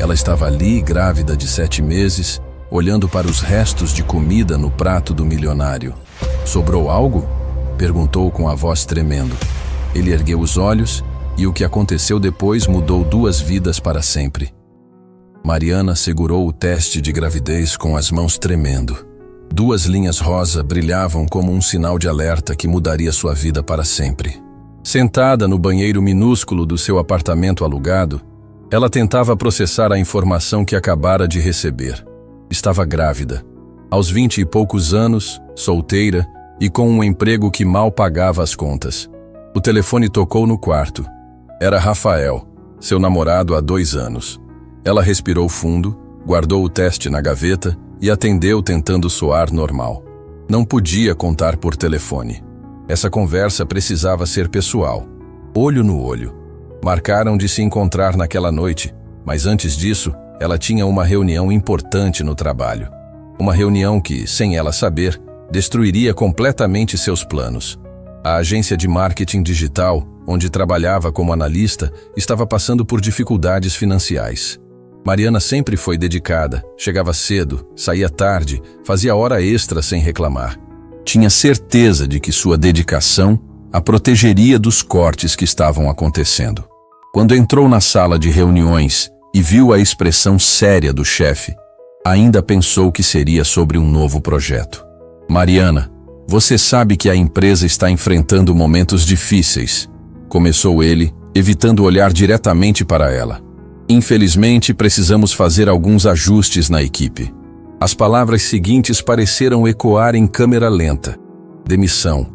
Ela estava ali, grávida de 7 meses, olhando para os restos de comida no prato do milionário. Sobrou algo? Perguntou com a voz tremendo. Ele ergueu os olhos e o que aconteceu depois mudou 2 vidas para sempre. Mariana segurou o teste de gravidez com as mãos tremendo. 2 linhas rosa brilhavam como um sinal de alerta que mudaria sua vida para sempre. Sentada no banheiro minúsculo do seu apartamento alugado, ela tentava processar a informação que acabara de receber. Estava grávida, aos 20 e poucos anos, solteira e com um emprego que mal pagava as contas. O telefone tocou no quarto. Era Rafael, seu namorado há 2 anos. Ela respirou fundo, guardou o teste na gaveta e atendeu tentando soar normal. Não podia contar por telefone. Essa conversa precisava ser pessoal, olho no olho. Marcaram de se encontrar naquela noite, mas antes disso, ela tinha uma reunião importante no trabalho. Uma reunião que, sem ela saber, destruiria completamente seus planos. A agência de marketing digital, onde trabalhava como analista, estava passando por dificuldades financiais. Mariana sempre foi dedicada, chegava cedo, saía tarde, fazia hora extra sem reclamar. Tinha certeza de que sua dedicação a protegeria dos cortes que estavam acontecendo. Quando entrou na sala de reuniões e viu a expressão séria do chefe, ainda pensou que seria sobre um novo projeto. Mariana, você sabe que a empresa está enfrentando momentos difíceis, começou ele, evitando olhar diretamente para ela. Infelizmente, precisamos fazer alguns ajustes na equipe. As palavras seguintes pareceram ecoar em câmera lenta. Demissão,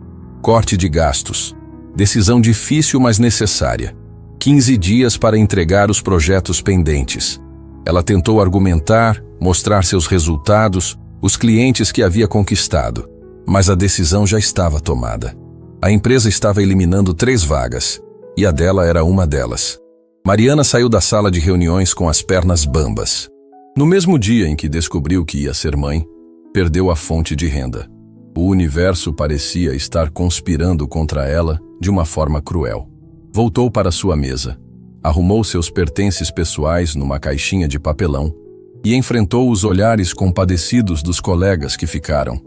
corte de gastos, decisão difícil mas necessária. 15 dias para entregar os projetos pendentes. Ela tentou argumentar, mostrar seus resultados, os clientes que havia conquistado, mas a decisão já estava tomada. A empresa estava eliminando 3 vagas, e a dela era uma delas. Mariana saiu da sala de reuniões com as pernas bambas. No mesmo dia em que descobriu que ia ser mãe, perdeu a fonte de renda. O universo parecia estar conspirando contra ela de uma forma cruel. Voltou para sua mesa, arrumou seus pertences pessoais numa caixinha de papelão e enfrentou os olhares compadecidos dos colegas que ficaram.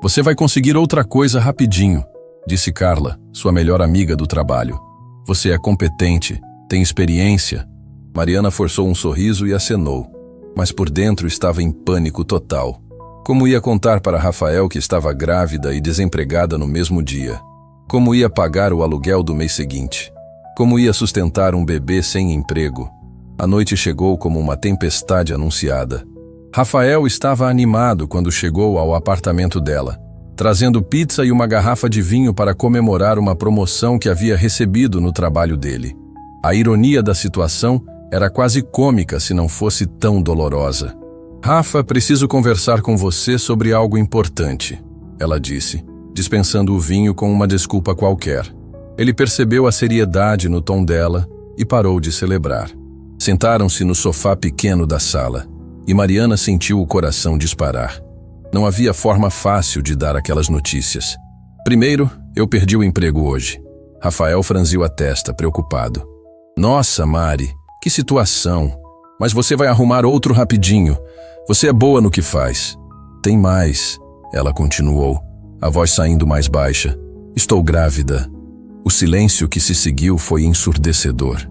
Você vai conseguir outra coisa rapidinho, disse Carla, sua melhor amiga do trabalho. Você é competente, tem experiência. Mariana forçou um sorriso e acenou, mas por dentro estava em pânico total. Como ia contar para Rafael que estava grávida e desempregada no mesmo dia? Como ia pagar o aluguel do mês seguinte? Como ia sustentar um bebê sem emprego? A noite chegou como uma tempestade anunciada. Rafael estava animado quando chegou ao apartamento dela, trazendo pizza e uma garrafa de vinho para comemorar uma promoção que havia recebido no trabalho dele. A ironia da situação era quase cômica se não fosse tão dolorosa. Rafa, preciso conversar com você sobre algo importante, ela disse, dispensando o vinho com uma desculpa qualquer. Ele percebeu a seriedade no tom dela e parou de celebrar. Sentaram-se no sofá pequeno da sala e Mariana sentiu o coração disparar. Não havia forma fácil de dar aquelas notícias. Primeiro, eu perdi o emprego hoje. Rafael franziu a testa, preocupado. Nossa, Mari, que situação. Mas você vai arrumar outro rapidinho. Você é boa no que faz. Tem mais, ela continuou, a voz saindo mais baixa. Estou grávida. O silêncio que se seguiu foi ensurdecedor.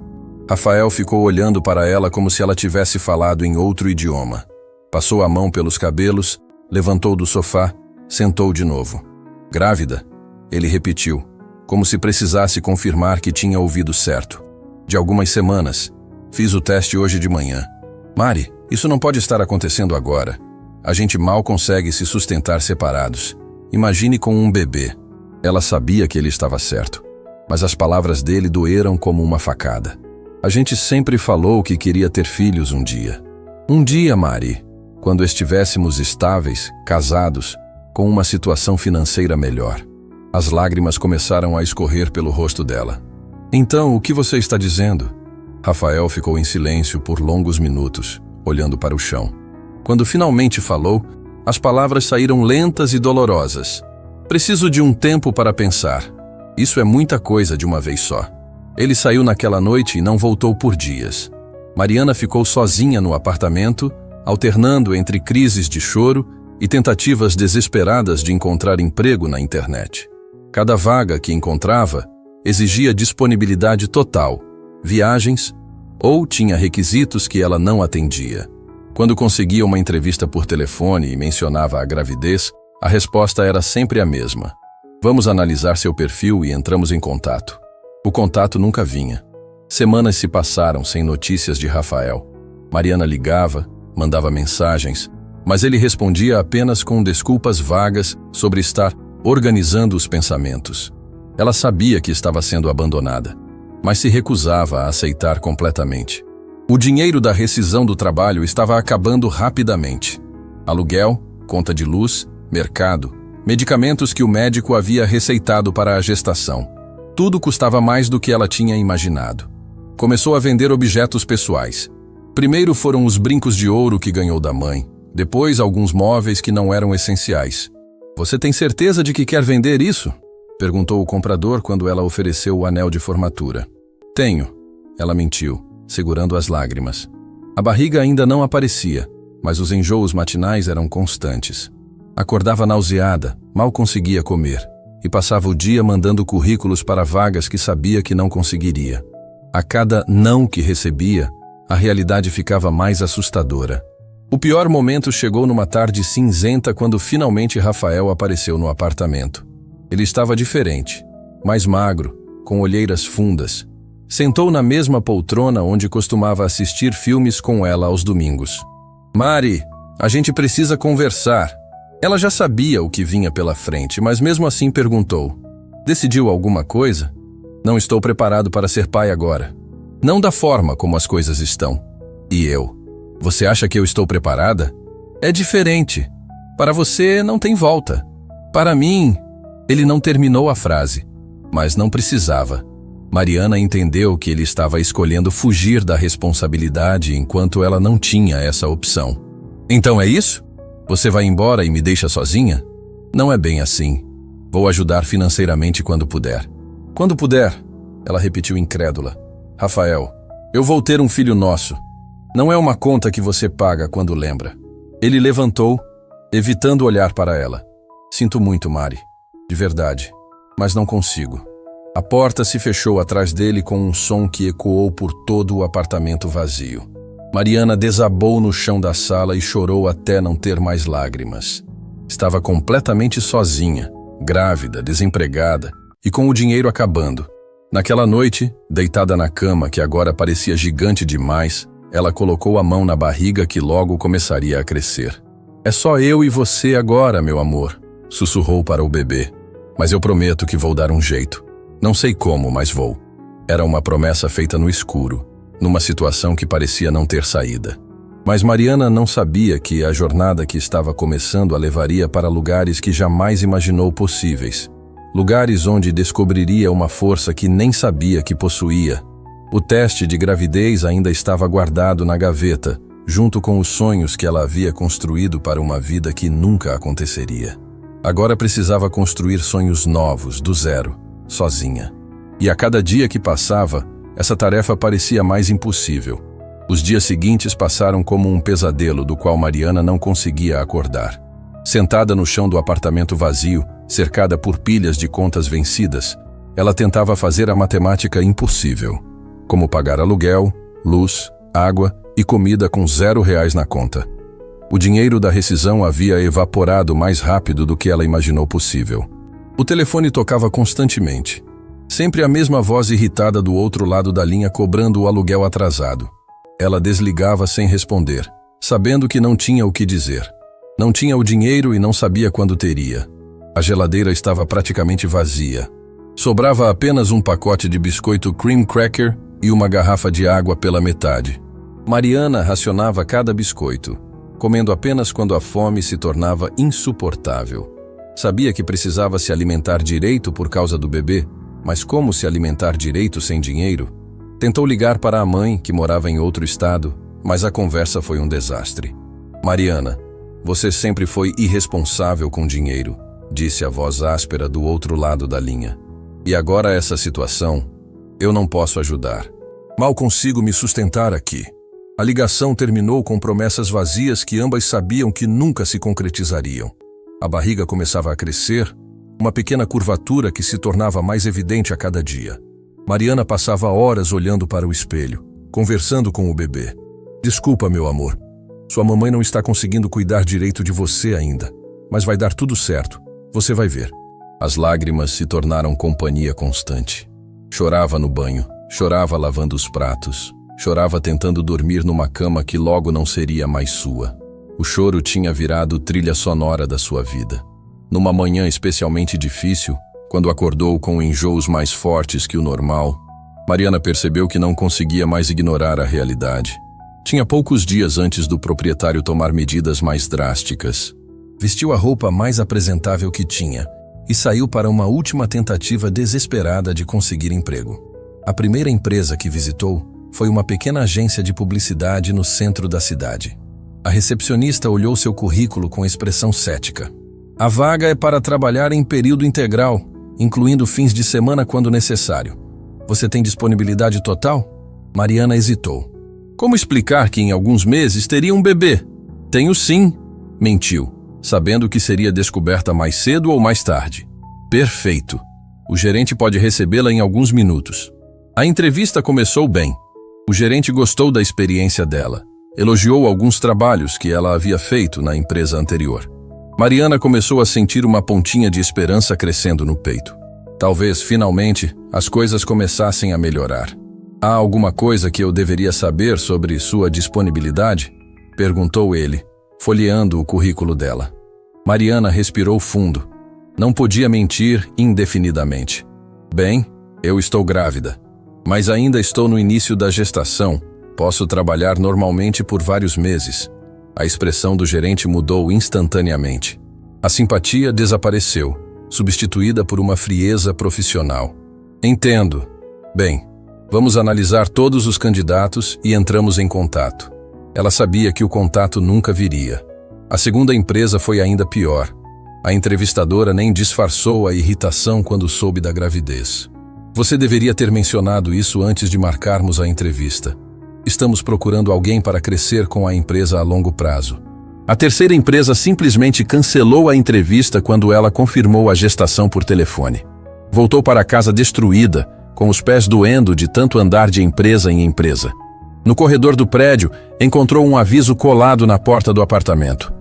Rafael ficou olhando para ela como se ela tivesse falado em outro idioma. Passou a mão pelos cabelos, levantou do sofá, sentou de novo. Grávida? Ele repetiu, como se precisasse confirmar que tinha ouvido certo. De algumas semanas. Fiz o teste hoje de manhã. Mari, isso não pode estar acontecendo agora. A gente mal consegue se sustentar separados. Imagine com um bebê. Ela sabia que ele estava certo, mas as palavras dele doeram como uma facada. A gente sempre falou que queria ter filhos um dia. Um dia, Mari, quando estivéssemos estáveis, casados, com uma situação financeira melhor. As lágrimas começaram a escorrer pelo rosto dela. Então, o que você está dizendo? Rafael ficou em silêncio por longos minutos, olhando para o chão. Quando finalmente falou, as palavras saíram lentas e dolorosas. Preciso de um tempo para pensar. Isso é muita coisa de uma vez só. Ele saiu naquela noite e não voltou por dias. Mariana ficou sozinha no apartamento, alternando entre crises de choro e tentativas desesperadas de encontrar emprego na internet. Cada vaga que encontrava exigia disponibilidade total, viagens ou tinha requisitos que ela não atendia. Quando conseguia uma entrevista por telefone e mencionava a gravidez, a resposta era sempre a mesma. Vamos analisar seu perfil e entramos em contato. O contato nunca vinha. Semanas se passaram sem notícias de Rafael. Mariana ligava, mandava mensagens, mas ele respondia apenas com desculpas vagas sobre estar organizando os pensamentos. Ela sabia que estava sendo abandonada, mas se recusava a aceitar completamente. O dinheiro da rescisão do trabalho estava acabando rapidamente. Aluguel, conta de luz, mercado, medicamentos que o médico havia receitado para a gestação. Tudo custava mais do que ela tinha imaginado. Começou a vender objetos pessoais. Primeiro foram os brincos de ouro que ganhou da mãe, depois alguns móveis que não eram essenciais. "Você tem certeza de que quer vender isso?" perguntou o comprador quando ela ofereceu o anel de formatura. "Tenho." Ela mentiu, segurando as lágrimas. A barriga ainda não aparecia, mas os enjoos matinais eram constantes. Acordava nauseada, mal conseguia comer, e passava o dia mandando currículos para vagas que sabia que não conseguiria. A cada não que recebia, a realidade ficava mais assustadora. O pior momento chegou numa tarde cinzenta quando finalmente Rafael apareceu no apartamento. Ele estava diferente, mais magro, com olheiras fundas. Sentou na mesma poltrona onde costumava assistir filmes com ela aos domingos. "Mari, a gente precisa conversar." Ela já sabia o que vinha pela frente, mas mesmo assim perguntou: "Decidiu alguma coisa?" "Não estou preparado para ser pai agora. Não da forma como as coisas estão." "E eu? Você acha que eu estou preparada?" "É diferente. Para você não tem volta. Para mim..." Ele não terminou a frase, mas não precisava. Mariana entendeu que ele estava escolhendo fugir da responsabilidade enquanto ela não tinha essa opção. "Então é isso? Você vai embora e me deixa sozinha?" "Não é bem assim. Vou ajudar financeiramente quando puder." "Quando puder?" Ela repetiu incrédula. "Rafael, eu vou ter um filho nosso. Não é uma conta que você paga quando lembra." Ele levantou, evitando olhar para ela. "Sinto muito, Mari. De verdade. Mas não consigo." A porta se fechou atrás dele com um som que ecoou por todo o apartamento vazio. Mariana desabou no chão da sala e chorou até não ter mais lágrimas. Estava completamente sozinha, grávida, desempregada e com o dinheiro acabando. Naquela noite, deitada na cama que agora parecia gigante demais, ela colocou a mão na barriga que logo começaria a crescer. "É só eu e você agora, meu amor", sussurrou para o bebê. "Mas eu prometo que vou dar um jeito. Não sei como, mas vou." Era uma promessa feita no escuro, numa situação que parecia não ter saída. Mas Mariana não sabia que a jornada que estava começando a levaria para lugares que jamais imaginou possíveis. Lugares onde descobriria uma força que nem sabia que possuía. O teste de gravidez ainda estava guardado na gaveta, junto com os sonhos que ela havia construído para uma vida que nunca aconteceria. Agora precisava construir sonhos novos, do zero, sozinha. E a cada dia que passava, essa tarefa parecia mais impossível. Os dias seguintes passaram como um pesadelo do qual Mariana não conseguia acordar. Sentada no chão do apartamento vazio, cercada por pilhas de contas vencidas, ela tentava fazer a matemática impossível, como pagar aluguel, luz, água e comida com R$0 na conta. O dinheiro da rescisão havia evaporado mais rápido do que ela imaginou possível. O telefone tocava constantemente. Sempre a mesma voz irritada do outro lado da linha cobrando o aluguel atrasado. Ela desligava sem responder, sabendo que não tinha o que dizer. Não tinha o dinheiro e não sabia quando teria. A geladeira estava praticamente vazia. Sobrava apenas um pacote de biscoito cream cracker e uma garrafa de água pela metade. Mariana racionava cada biscoito, comendo apenas quando a fome se tornava insuportável. Sabia que precisava se alimentar direito por causa do bebê, mas como se alimentar direito sem dinheiro? Tentou ligar para a mãe, que morava em outro estado, mas a conversa foi um desastre. "Mariana, você sempre foi irresponsável com dinheiro", disse a voz áspera do outro lado da linha. "E agora essa situação, eu não posso ajudar. Mal consigo me sustentar aqui." A ligação terminou com promessas vazias que ambas sabiam que nunca se concretizariam. A barriga começava a crescer, uma pequena curvatura que se tornava mais evidente a cada dia. Mariana passava horas olhando para o espelho, conversando com o bebê. Desculpa, meu amor. Sua mamãe não está conseguindo cuidar direito de você ainda, mas vai dar tudo certo. Você vai ver. As lágrimas se tornaram companhia constante. Chorava no banho, chorava lavando os pratos, chorava tentando dormir numa cama que logo não seria mais sua. O choro tinha virado trilha sonora da sua vida. Numa manhã especialmente difícil, quando acordou com enjoos mais fortes que o normal, Mariana percebeu que não conseguia mais ignorar a realidade. Tinha poucos dias antes do proprietário tomar medidas mais drásticas. Vestiu a roupa mais apresentável que tinha e saiu para uma última tentativa desesperada de conseguir emprego. A primeira empresa que visitou foi uma pequena agência de publicidade no centro da cidade. A recepcionista olhou seu currículo com expressão cética. A vaga é para trabalhar em período integral, incluindo fins de semana quando necessário. Você tem disponibilidade total? Mariana hesitou. Como explicar que em alguns meses teria um bebê? Tenho sim, mentiu, sabendo que seria descoberta mais cedo ou mais tarde. Perfeito. O gerente pode recebê-la em alguns minutos. A entrevista começou bem. O gerente gostou da experiência dela. Elogiou alguns trabalhos que ela havia feito na empresa anterior. Mariana começou a sentir uma pontinha de esperança crescendo no peito. Talvez, finalmente, as coisas começassem a melhorar. Há alguma coisa que eu deveria saber sobre sua disponibilidade? Perguntou ele, folheando o currículo dela. Mariana respirou fundo. Não podia mentir indefinidamente. Bem, eu estou grávida, mas ainda estou no início da gestação. Posso trabalhar normalmente por vários meses. A expressão do gerente mudou instantaneamente. A simpatia desapareceu, substituída por uma frieza profissional. Entendo. Bem, vamos analisar todos os candidatos e entramos em contato. Ela sabia que o contato nunca viria. A segunda empresa foi ainda pior. A entrevistadora nem disfarçou a irritação quando soube da gravidez. Você deveria ter mencionado isso antes de marcarmos a entrevista. Estamos procurando alguém para crescer com a empresa a longo prazo. A terceira empresa simplesmente cancelou a entrevista quando ela confirmou a gestação por telefone. Voltou para casa destruída, com os pés doendo de tanto andar de empresa em empresa. No corredor do prédio, encontrou um aviso colado na porta do apartamento.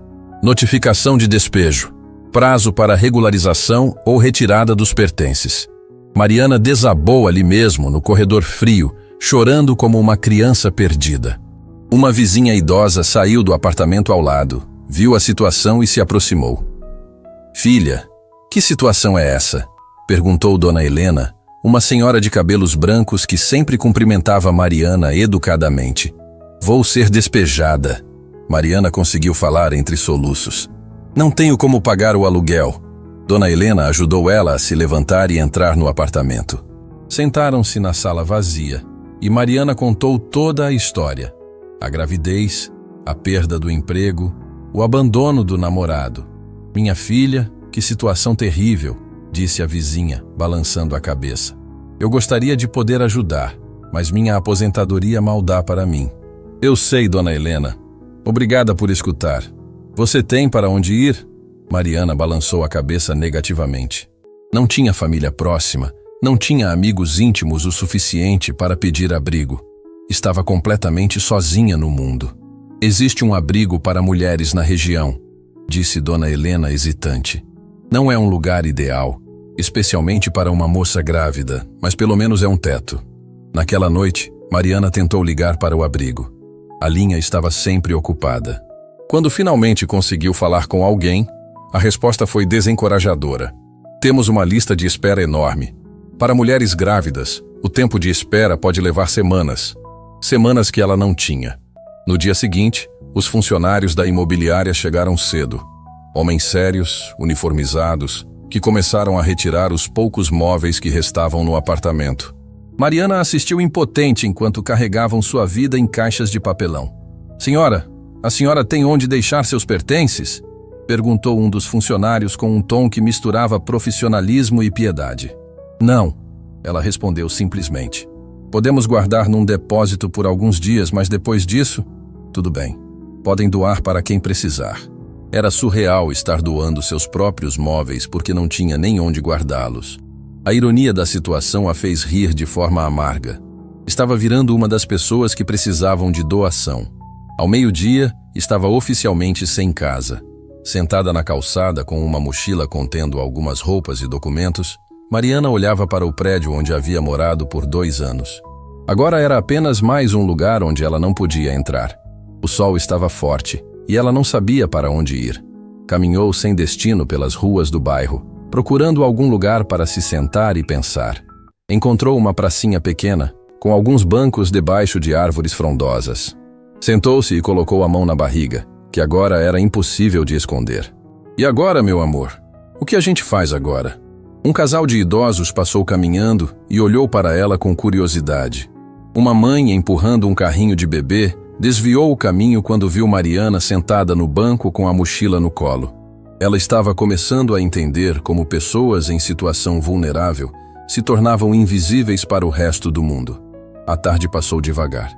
Notificação de despejo. Prazo para regularização ou retirada dos pertences. Mariana desabou ali mesmo, no corredor frio, chorando como uma criança perdida. Uma vizinha idosa saiu do apartamento ao lado, viu a situação e se aproximou. Filha, que situação é essa? Perguntou Dona Helena, uma senhora de cabelos brancos que sempre cumprimentava Mariana educadamente. Vou ser despejada. Mariana conseguiu falar entre soluços. Não tenho como pagar o aluguel. Dona Helena ajudou ela a se levantar e entrar no apartamento. Sentaram-se na sala vazia e Mariana contou toda a história. A gravidez, a perda do emprego, o abandono do namorado. Minha filha, que situação terrível, disse a vizinha, balançando a cabeça. Eu gostaria de poder ajudar, mas minha aposentadoria mal dá para mim. Eu sei, Dona Helena. Obrigada por escutar. Você tem para onde ir? Mariana balançou a cabeça negativamente. Não tinha família próxima, não tinha amigos íntimos o suficiente para pedir abrigo. Estava completamente sozinha no mundo. Existe um abrigo para mulheres na região, disse Dona Helena hesitante. Não é um lugar ideal, especialmente para uma moça grávida, mas pelo menos é um teto. Naquela noite, Mariana tentou ligar para o abrigo. A linha estava sempre ocupada. Quando finalmente conseguiu falar com alguém, a resposta foi desencorajadora. Temos uma lista de espera enorme. Para mulheres grávidas, o tempo de espera pode levar semanas. Semanas que ela não tinha. No dia seguinte, os funcionários da imobiliária chegaram cedo. Homens sérios, uniformizados, que começaram a retirar os poucos móveis que restavam no apartamento. Mariana assistiu impotente enquanto carregavam sua vida em caixas de papelão. Senhora, a senhora tem onde deixar seus pertences? Perguntou um dos funcionários com um tom que misturava profissionalismo e piedade. Não, ela respondeu simplesmente. Podemos guardar num depósito por alguns dias, mas depois disso, tudo bem. Podem doar para quem precisar. Era surreal estar doando seus próprios móveis porque não tinha nem onde guardá-los. A ironia da situação a fez rir de forma amarga. Estava virando uma das pessoas que precisavam de doação. Ao meio-dia, estava oficialmente sem casa. Sentada na calçada com uma mochila contendo algumas roupas e documentos, Mariana olhava para o prédio onde havia morado por 2 anos. Agora era apenas mais um lugar onde ela não podia entrar. O sol estava forte e ela não sabia para onde ir. Caminhou sem destino pelas ruas do bairro, procurando algum lugar para se sentar e pensar. Encontrou uma pracinha pequena, com alguns bancos debaixo de árvores frondosas. Sentou-se e colocou a mão na barriga, que agora era impossível de esconder. E agora, meu amor? O que a gente faz agora? Um casal de idosos passou caminhando e olhou para ela com curiosidade. Uma mãe, empurrando um carrinho de bebê, desviou o caminho quando viu Mariana sentada no banco com a mochila no colo. Ela estava começando a entender como pessoas em situação vulnerável se tornavam invisíveis para o resto do mundo. A tarde passou devagar.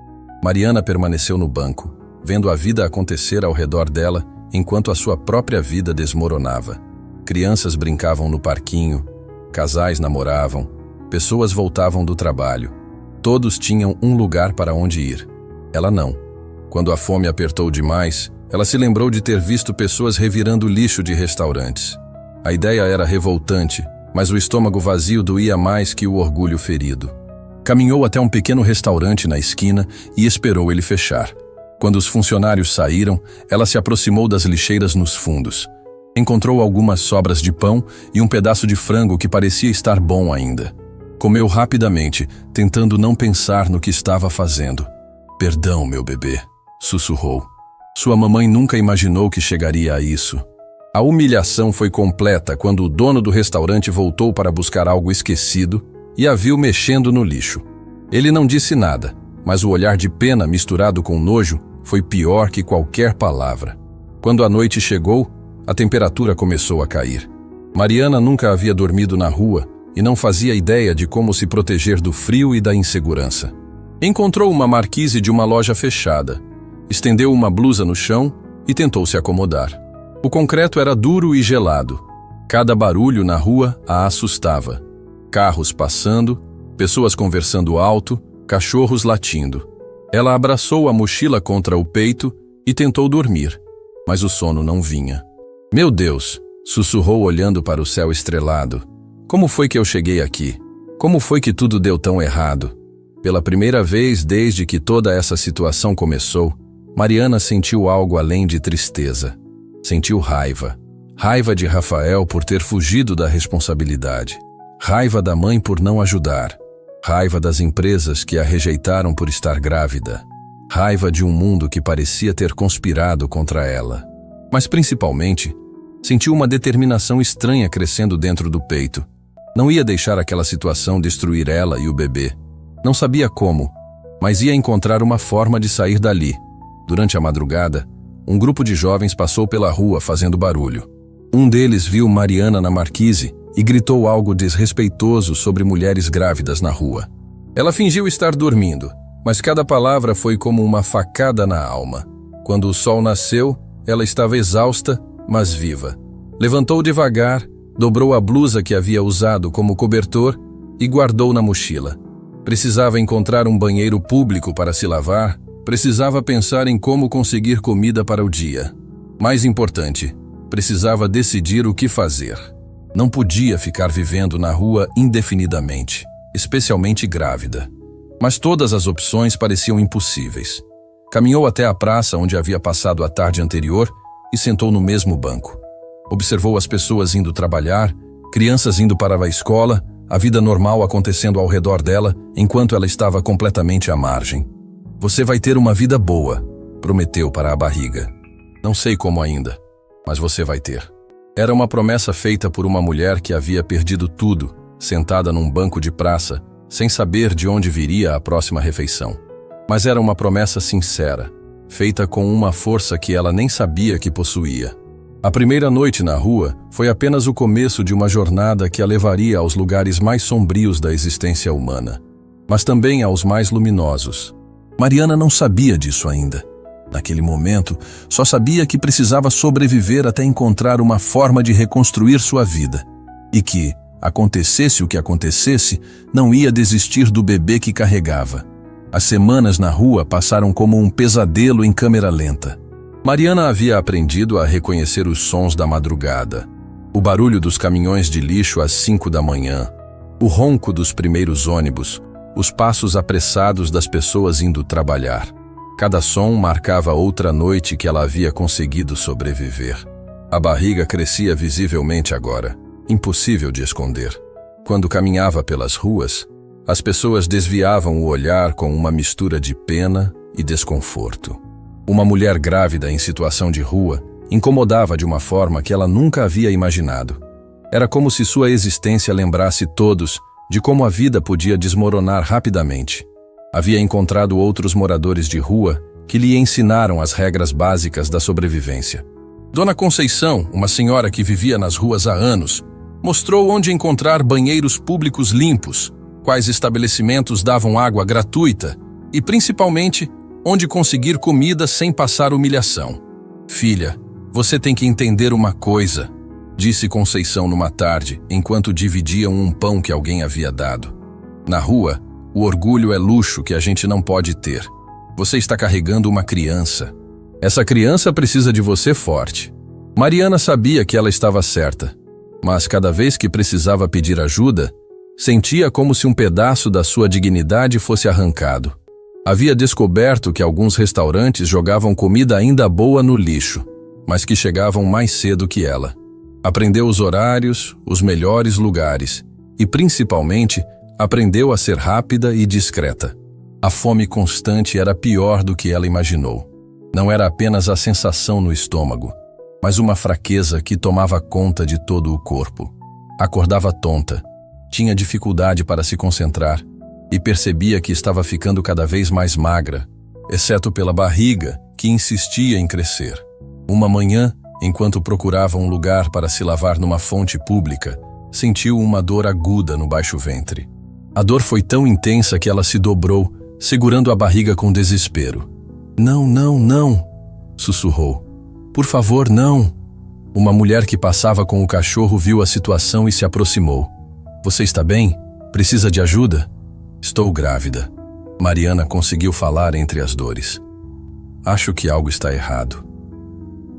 Mariana permaneceu no banco, vendo a vida acontecer ao redor dela enquanto a sua própria vida desmoronava. Crianças brincavam no parquinho, casais namoravam, pessoas voltavam do trabalho. Todos tinham um lugar para onde ir. Ela não. Quando a fome apertou demais, ela se lembrou de ter visto pessoas revirando lixo de restaurantes. A ideia era revoltante, mas o estômago vazio doía mais que o orgulho ferido. Caminhou até um pequeno restaurante na esquina e esperou ele fechar. Quando os funcionários saíram, ela se aproximou das lixeiras nos fundos. Encontrou algumas sobras de pão e um pedaço de frango que parecia estar bom ainda. Comeu rapidamente, tentando não pensar no que estava fazendo. "Perdão, meu bebê", sussurrou. Sua mamãe nunca imaginou que chegaria a isso. A humilhação foi completa quando o dono do restaurante voltou para buscar algo esquecido e a viu mexendo no lixo. Ele não disse nada, mas o olhar de pena misturado com nojo foi pior que qualquer palavra. Quando a noite chegou, a temperatura começou a cair. Mariana nunca havia dormido na rua e não fazia ideia de como se proteger do frio e da insegurança. Encontrou uma marquise de uma loja fechada, estendeu uma blusa no chão e tentou se acomodar. O concreto era duro e gelado. Cada barulho na rua a assustava. Carros passando, pessoas conversando alto, cachorros latindo. Ela abraçou a mochila contra o peito e tentou dormir, mas o sono não vinha. "Meu Deus", sussurrou olhando para o céu estrelado. "Como foi que eu cheguei aqui? Como foi que tudo deu tão errado?" Pela primeira vez desde que toda essa situação começou, Mariana sentiu algo além de tristeza. Sentiu raiva. Raiva de Rafael por ter fugido da responsabilidade. Raiva da mãe por não ajudar. Raiva das empresas que a rejeitaram por estar grávida. Raiva de um mundo que parecia ter conspirado contra ela. Mas principalmente, sentiu uma determinação estranha crescendo dentro do peito. Não ia deixar aquela situação destruir ela e o bebê. Não sabia como, mas ia encontrar uma forma de sair dali. Durante a madrugada, um grupo de jovens passou pela rua fazendo barulho. Um deles viu Mariana na marquise e gritou algo desrespeitoso sobre mulheres grávidas na rua. Ela fingiu estar dormindo, mas cada palavra foi como uma facada na alma. Quando o sol nasceu, ela estava exausta, mas viva. Levantou devagar, dobrou a blusa que havia usado como cobertor e guardou na mochila. Precisava encontrar um banheiro público para se lavar, precisava pensar em como conseguir comida para o dia. Mais importante, precisava decidir o que fazer. Não podia ficar vivendo na rua indefinidamente, especialmente grávida. Mas todas as opções pareciam impossíveis. Caminhou até a praça onde havia passado a tarde anterior e sentou no mesmo banco. Observou as pessoas indo trabalhar, crianças indo para a escola, a vida normal acontecendo ao redor dela, enquanto ela estava completamente à margem. "Você vai ter uma vida boa", prometeu para a barriga. "Não sei como ainda, mas você vai ter." Era uma promessa feita por uma mulher que havia perdido tudo, sentada num banco de praça, sem saber de onde viria a próxima refeição. Mas era uma promessa sincera, feita com uma força que ela nem sabia que possuía. A primeira noite na rua foi apenas o começo de uma jornada que a levaria aos lugares mais sombrios da existência humana. mas também aos mais luminosos. Mariana não sabia disso ainda. Naquele momento, só sabia que precisava sobreviver até encontrar uma forma de reconstruir sua vida. E que, acontecesse o que acontecesse, não ia desistir do bebê que carregava. As semanas na rua passaram como um pesadelo em câmera lenta. Mariana havia aprendido a reconhecer os sons da madrugada. O barulho dos caminhões de lixo às 5 da manhã, o ronco dos primeiros ônibus, os passos apressados das pessoas indo trabalhar. Cada som marcava outra noite que ela havia conseguido sobreviver. A barriga crescia visivelmente agora, impossível de esconder. Quando caminhava pelas ruas, as pessoas desviavam o olhar com uma mistura de pena e desconforto. Uma mulher grávida em situação de rua incomodava de uma forma que ela nunca havia imaginado. Era como se sua existência lembrasse todos de como a vida podia desmoronar rapidamente. Havia encontrado outros moradores de rua que lhe ensinaram as regras básicas da sobrevivência. Dona Conceição, uma senhora que vivia nas ruas há anos, mostrou onde encontrar banheiros públicos limpos, quais estabelecimentos davam água gratuita e, principalmente, onde conseguir comida sem passar humilhação. Filha, você tem que entender uma coisa, disse Conceição numa tarde, enquanto dividiam um pão que alguém havia dado. Na rua, o orgulho é luxo que a gente não pode ter. Você está carregando uma criança. Essa criança precisa de você forte. Mariana sabia que ela estava certa, mas cada vez que precisava pedir ajuda, sentia como se um pedaço da sua dignidade fosse arrancado. Havia descoberto que alguns restaurantes jogavam comida ainda boa no lixo, mas que chegavam mais cedo que ela. Aprendeu os horários, os melhores lugares e, principalmente, aprendeu a ser rápida e discreta. A fome constante era pior do que ela imaginou. Não era apenas a sensação no estômago, mas uma fraqueza que tomava conta de todo o corpo. Acordava tonta, tinha dificuldade para se concentrar e percebia que estava ficando cada vez mais magra, exceto pela barriga, que insistia em crescer. Uma manhã, enquanto procurava um lugar para se lavar numa fonte pública, sentiu uma dor aguda no baixo ventre. A dor foi tão intensa que ela se dobrou, segurando a barriga com desespero. Não, não, não, sussurrou. Por favor, não. Uma mulher que passava com o cachorro viu a situação e se aproximou. Você está bem? Precisa de ajuda? Estou grávida. Mariana conseguiu falar entre as dores. Acho que algo está errado.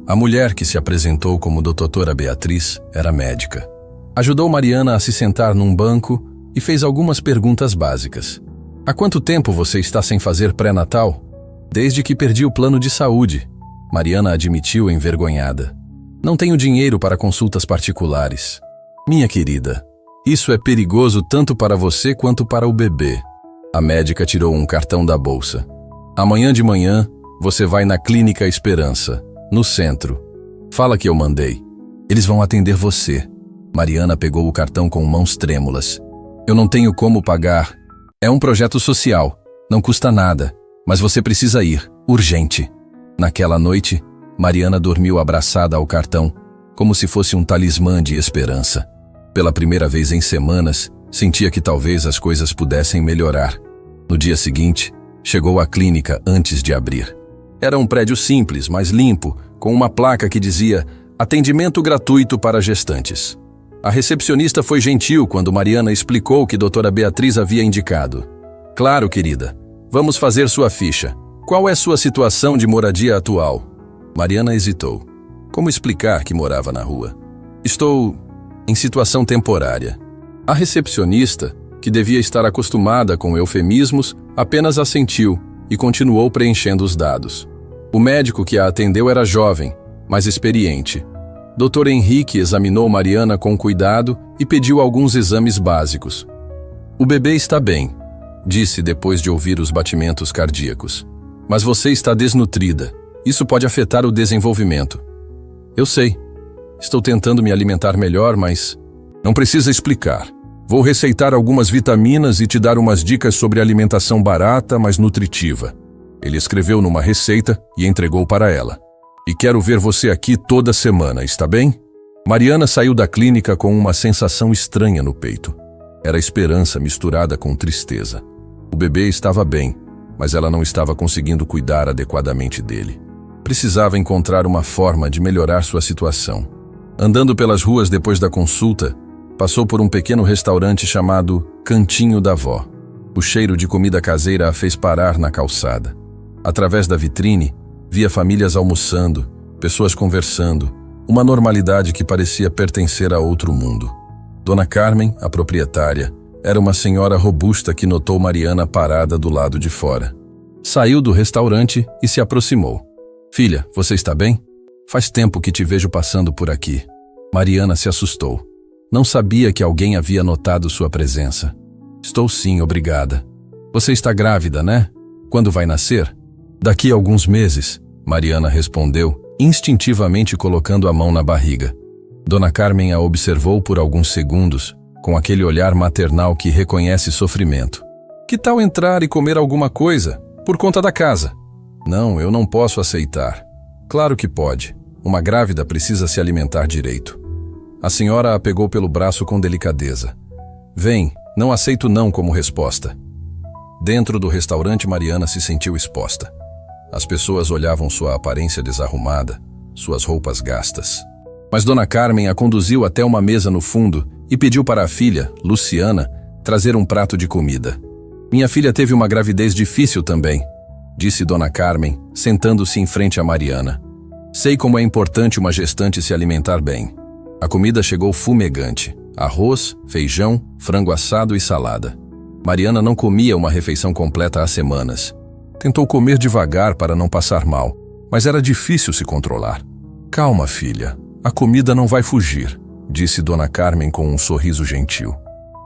A mulher que se apresentou como doutora Beatriz era médica. Ajudou Mariana a se sentar num banco e fez algumas perguntas básicas. Há quanto tempo você está sem fazer pré-natal? Desde que perdi o plano de saúde, Mariana admitiu envergonhada. Não tenho dinheiro para consultas particulares. Minha querida, isso é perigoso tanto para você quanto para o bebê. A médica tirou um cartão da bolsa. Amanhã de manhã, você vai na Clínica Esperança, no centro. Fala que eu mandei. Eles vão atender você. Mariana pegou o cartão com mãos trêmulas. Eu não tenho como pagar. É um projeto social. Não custa nada. Mas você precisa ir. Urgente. Naquela noite, Mariana dormiu abraçada ao cartão, como se fosse um talismã de esperança. Pela primeira vez em semanas, sentia que talvez as coisas pudessem melhorar. No dia seguinte, chegou à clínica antes de abrir. Era um prédio simples, mas limpo, com uma placa que dizia atendimento gratuito para gestantes. A recepcionista foi gentil quando Mariana explicou o que doutora Beatriz havia indicado. Claro, querida. Vamos fazer sua ficha. Qual é sua situação de moradia atual? Mariana hesitou. Como explicar que morava na rua? Estou em situação temporária. A recepcionista, que devia estar acostumada com eufemismos, apenas assentiu e continuou preenchendo os dados. O médico que a atendeu era jovem, mas experiente. Dr. Henrique examinou Mariana com cuidado e pediu alguns exames básicos. O bebê está bem, disse depois de ouvir os batimentos cardíacos. Mas você está desnutrida. Isso pode afetar o desenvolvimento. Eu sei. Estou tentando me alimentar melhor, mas... Não precisa explicar. Vou receitar algumas vitaminas e te dar umas dicas sobre alimentação barata, mas nutritiva. Ele escreveu numa receita e entregou para ela. E quero ver você aqui toda semana, está bem? Mariana saiu da clínica com uma sensação estranha no peito. Era esperança misturada com tristeza. O bebê estava bem, mas ela não estava conseguindo cuidar adequadamente dele. Precisava encontrar uma forma de melhorar sua situação. Andando pelas ruas depois da consulta, passou por um pequeno restaurante chamado Cantinho da Vó. O cheiro de comida caseira a fez parar na calçada. Através da vitrine, via famílias almoçando, pessoas conversando, uma normalidade que parecia pertencer a outro mundo. Dona Carmen, a proprietária, era uma senhora robusta que notou Mariana parada do lado de fora. Saiu do restaurante e se aproximou. "Filha, você está bem? Faz tempo que te vejo passando por aqui." Mariana se assustou. Não sabia que alguém havia notado sua presença. "Estou sim, obrigada." "Você está grávida, né? Quando vai nascer?" "Daqui a alguns meses," Mariana respondeu, instintivamente colocando a mão na barriga. Dona Carmen a observou por alguns segundos, com aquele olhar maternal que reconhece sofrimento. "Que tal entrar e comer alguma coisa, por conta da casa?" "Não, eu não posso aceitar." "Claro que pode. Uma grávida precisa se alimentar direito." A senhora a pegou pelo braço com delicadeza. "Vem, não aceito não como resposta." Dentro do restaurante, Mariana se sentiu exposta. As pessoas olhavam sua aparência desarrumada, suas roupas gastas. Mas Dona Carmen a conduziu até uma mesa no fundo e pediu para a filha, Luciana, trazer um prato de comida. "Minha filha teve uma gravidez difícil também," disse Dona Carmen, sentando-se em frente a Mariana. "Sei como é importante uma gestante se alimentar bem." A comida chegou fumegante: arroz, feijão, frango assado e salada. Mariana não comia uma refeição completa há semanas. Tentou comer devagar para não passar mal, mas era difícil se controlar. "Calma, filha, a comida não vai fugir," disse Dona Carmen com um sorriso gentil.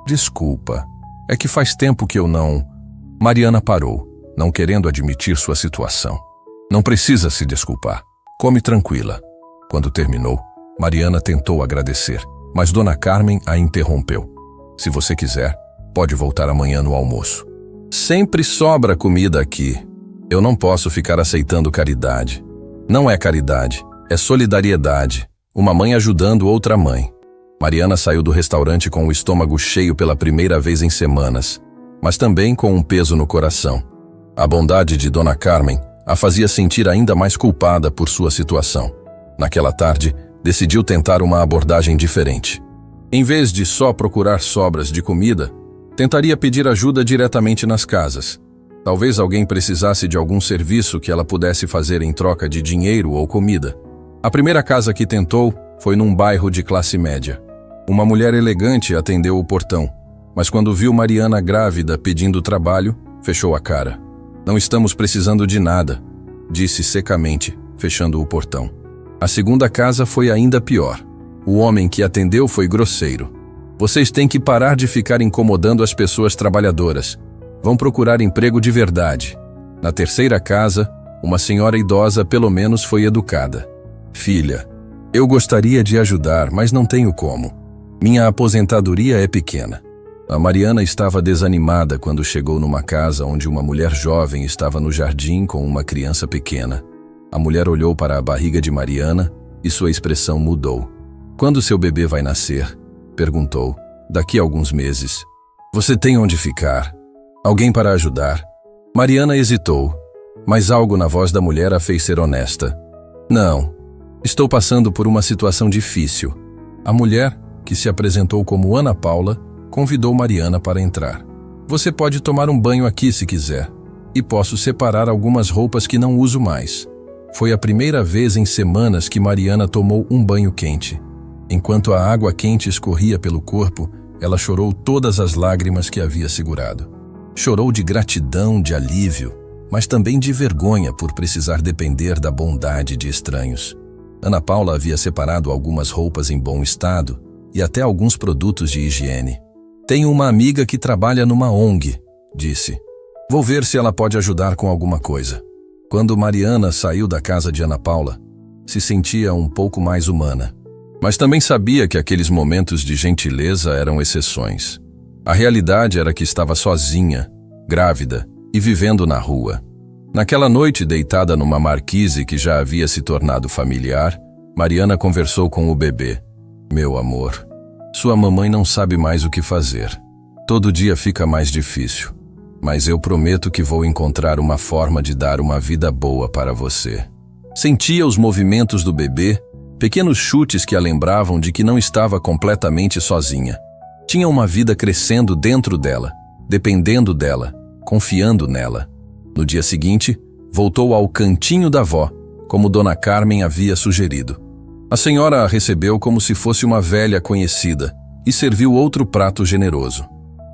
"Desculpa, é que faz tempo que eu não..." Mariana parou, não querendo admitir sua situação. "Não precisa se desculpar. Come tranquila." Quando terminou, Mariana tentou agradecer, mas Dona Carmen a interrompeu. "Se você quiser, pode voltar amanhã no almoço. Sempre sobra comida aqui. Eu não posso ficar aceitando caridade." "Não é caridade, é solidariedade. Uma mãe ajudando outra mãe." Mariana saiu do restaurante com o estômago cheio pela primeira vez em semanas, mas também com um peso no coração. A bondade de Dona Carmen a fazia sentir ainda mais culpada por sua situação. Naquela tarde, decidiu tentar uma abordagem diferente. Em vez de só procurar sobras de comida, tentaria pedir ajuda diretamente nas casas. Talvez alguém precisasse de algum serviço que ela pudesse fazer em troca de dinheiro ou comida. A primeira casa que tentou foi num bairro de classe média. Uma mulher elegante atendeu o portão, mas quando viu Mariana grávida pedindo trabalho, fechou a cara. "Não estamos precisando de nada," disse secamente, fechando o portão. A segunda casa foi ainda pior. O homem que atendeu foi grosseiro. "Vocês têm que parar de ficar incomodando as pessoas trabalhadoras. Vão procurar emprego de verdade." Na terceira casa, uma senhora idosa pelo menos foi educada. "Filha, eu gostaria de ajudar, mas não tenho como. Minha aposentadoria é pequena." A Mariana estava desanimada quando chegou numa casa onde uma mulher jovem estava no jardim com uma criança pequena. A mulher olhou para a barriga de Mariana e sua expressão mudou. "Quando seu bebê vai nascer?" perguntou. "Daqui a alguns meses." "Você tem onde ficar? Alguém para ajudar?" Mariana hesitou, mas algo na voz da mulher a fez ser honesta. "Não, estou passando por uma situação difícil." A mulher, que se apresentou como Ana Paula, convidou Mariana para entrar. "Você pode tomar um banho aqui se quiser, e posso separar algumas roupas que não uso mais." Foi a primeira vez em semanas que Mariana tomou um banho quente. Enquanto a água quente escorria pelo corpo, ela chorou todas as lágrimas que havia segurado. Chorou de gratidão, de alívio, mas também de vergonha por precisar depender da bondade de estranhos. Ana Paula havia separado algumas roupas em bom estado e até alguns produtos de higiene. "Tenho uma amiga que trabalha numa ONG", disse. "Vou ver se ela pode ajudar com alguma coisa." Quando Mariana saiu da casa de Ana Paula, se sentia um pouco mais humana. Mas também sabia que aqueles momentos de gentileza eram exceções. A realidade era que estava sozinha, grávida e vivendo na rua. Naquela noite, deitada numa marquise que já havia se tornado familiar, Mariana conversou com o bebê. "Meu amor, sua mamãe não sabe mais o que fazer. Todo dia fica mais difícil. mas eu prometo que vou encontrar uma forma de dar uma vida boa para você. Sentia os movimentos do bebê, pequenos chutes que a lembravam de que não estava completamente sozinha. Tinha uma vida crescendo dentro dela, dependendo dela, confiando nela. No dia seguinte, voltou ao cantinho da avó, como Dona Carmen havia sugerido. A senhora a recebeu como se fosse uma velha conhecida e serviu outro prato generoso.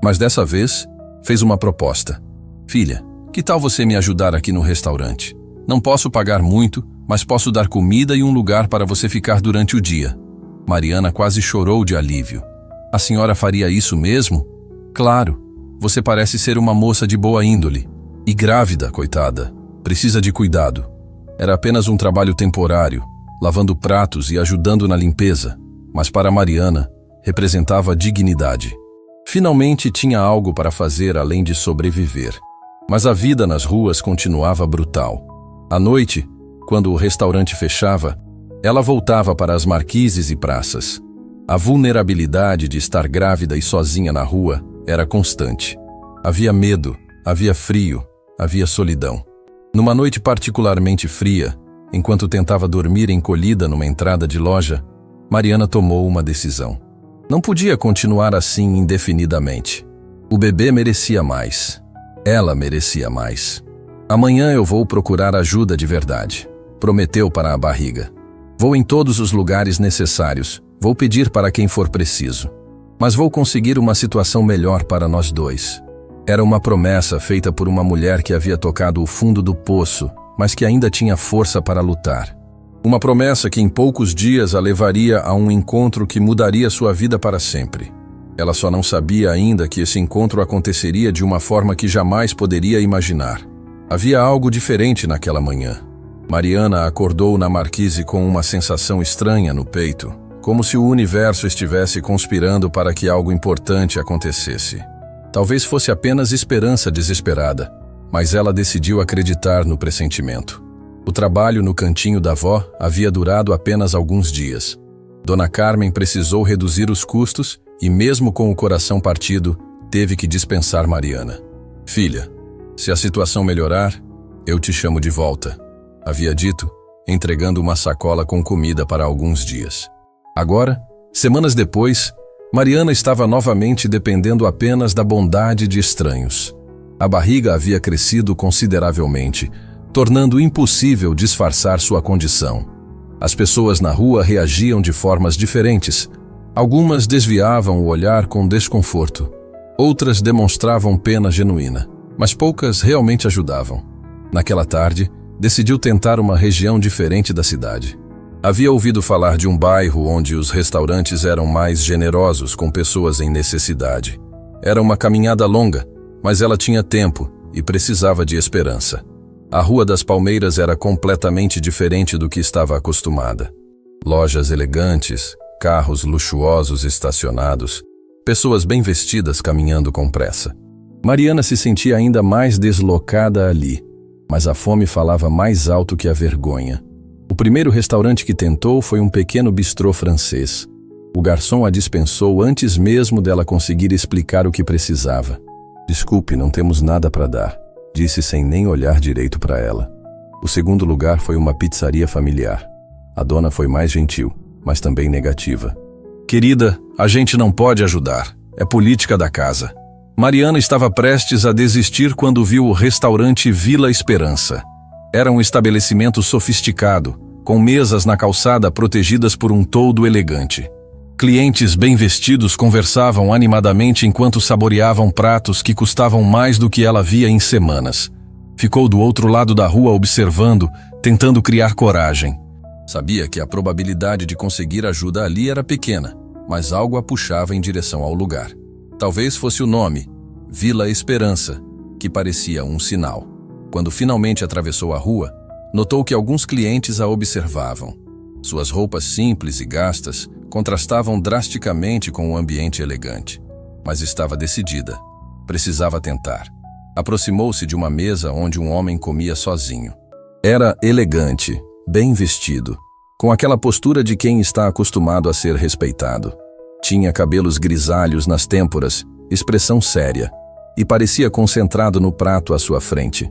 Mas dessa vez, fez uma proposta. Filha, que tal você me ajudar aqui no restaurante? Não posso pagar muito, mas posso dar comida e um lugar para você ficar durante o dia. Mariana quase chorou de alívio. A senhora faria isso mesmo? Claro, você parece ser uma moça de boa índole. E grávida, coitada. Precisa de cuidado. Era apenas um trabalho temporário, lavando pratos e ajudando na limpeza. Mas para Mariana, representava dignidade. Finalmente tinha algo para fazer além de sobreviver. Mas a vida nas ruas continuava brutal. À noite, quando o restaurante fechava, ela voltava para as marquises e praças. A vulnerabilidade de estar grávida e sozinha na rua era constante. Havia medo, havia frio, havia solidão. Numa noite particularmente fria, enquanto tentava dormir encolhida numa entrada de loja, Mariana tomou uma decisão. Não podia continuar assim indefinidamente. O bebê merecia mais. Ela merecia mais. Amanhã eu vou procurar ajuda de verdade, prometeu para a barriga. Vou em todos os lugares necessários, vou pedir para quem for preciso. Mas vou conseguir uma situação melhor para nós dois. Era uma promessa feita por uma mulher que havia tocado o fundo do poço, mas que ainda tinha força para lutar. Uma promessa que em poucos dias a levaria a um encontro que mudaria sua vida para sempre. Ela só não sabia ainda que esse encontro aconteceria de uma forma que jamais poderia imaginar. Havia algo diferente naquela manhã. Mariana acordou na marquise com uma sensação estranha no peito, como se o universo estivesse conspirando para que algo importante acontecesse. Talvez fosse apenas esperança desesperada, mas ela decidiu acreditar no pressentimento. O trabalho no cantinho da avó havia durado apenas alguns dias. Dona Carmen precisou reduzir os custos e, mesmo com o coração partido, teve que dispensar Mariana. Filha, se a situação melhorar, eu te chamo de volta, havia dito, entregando uma sacola com comida para alguns dias. Agora, semanas depois, Mariana estava novamente dependendo apenas da bondade de estranhos. A barriga havia crescido consideravelmente, tornando impossível disfarçar sua condição. As pessoas na rua reagiam de formas diferentes. Algumas desviavam o olhar com desconforto. Outras demonstravam pena genuína, mas poucas realmente ajudavam. Naquela tarde, decidiu tentar uma região diferente da cidade. Havia ouvido falar de um bairro onde os restaurantes eram mais generosos com pessoas em necessidade. Era uma caminhada longa, mas ela tinha tempo e precisava de esperança. A Rua das Palmeiras era completamente diferente do que estava acostumada. Lojas elegantes, carros luxuosos estacionados, pessoas bem vestidas caminhando com pressa. Mariana se sentia ainda mais deslocada ali, mas a fome falava mais alto que a vergonha. O primeiro restaurante que tentou foi um pequeno bistrô francês. O garçom a dispensou antes mesmo dela conseguir explicar o que precisava. Desculpe, não temos nada para dar, disse sem nem olhar direito para ela. O segundo lugar foi uma pizzaria familiar. A dona foi mais gentil, mas também negativa. Querida, a gente não pode ajudar. É política da casa. Mariana estava prestes a desistir quando viu o restaurante Vila Esperança. Era um estabelecimento sofisticado, com mesas na calçada protegidas por um toldo elegante. Clientes bem vestidos conversavam animadamente enquanto saboreavam pratos que custavam mais do que ela via em semanas. Ficou do outro lado da rua observando, tentando criar coragem. Sabia que a probabilidade de conseguir ajuda ali era pequena, mas algo a puxava em direção ao lugar. Talvez fosse o nome, Vila Esperança, que parecia um sinal. Quando finalmente atravessou a rua, notou que alguns clientes a observavam. Suas roupas simples e gastas contrastavam drasticamente com o ambiente elegante. Mas estava decidida. Precisava tentar. Aproximou-se de uma mesa onde um homem comia sozinho. Era elegante, bem vestido, com aquela postura de quem está acostumado a ser respeitado. Tinha cabelos grisalhos nas têmporas, expressão séria, e parecia concentrado no prato à sua frente.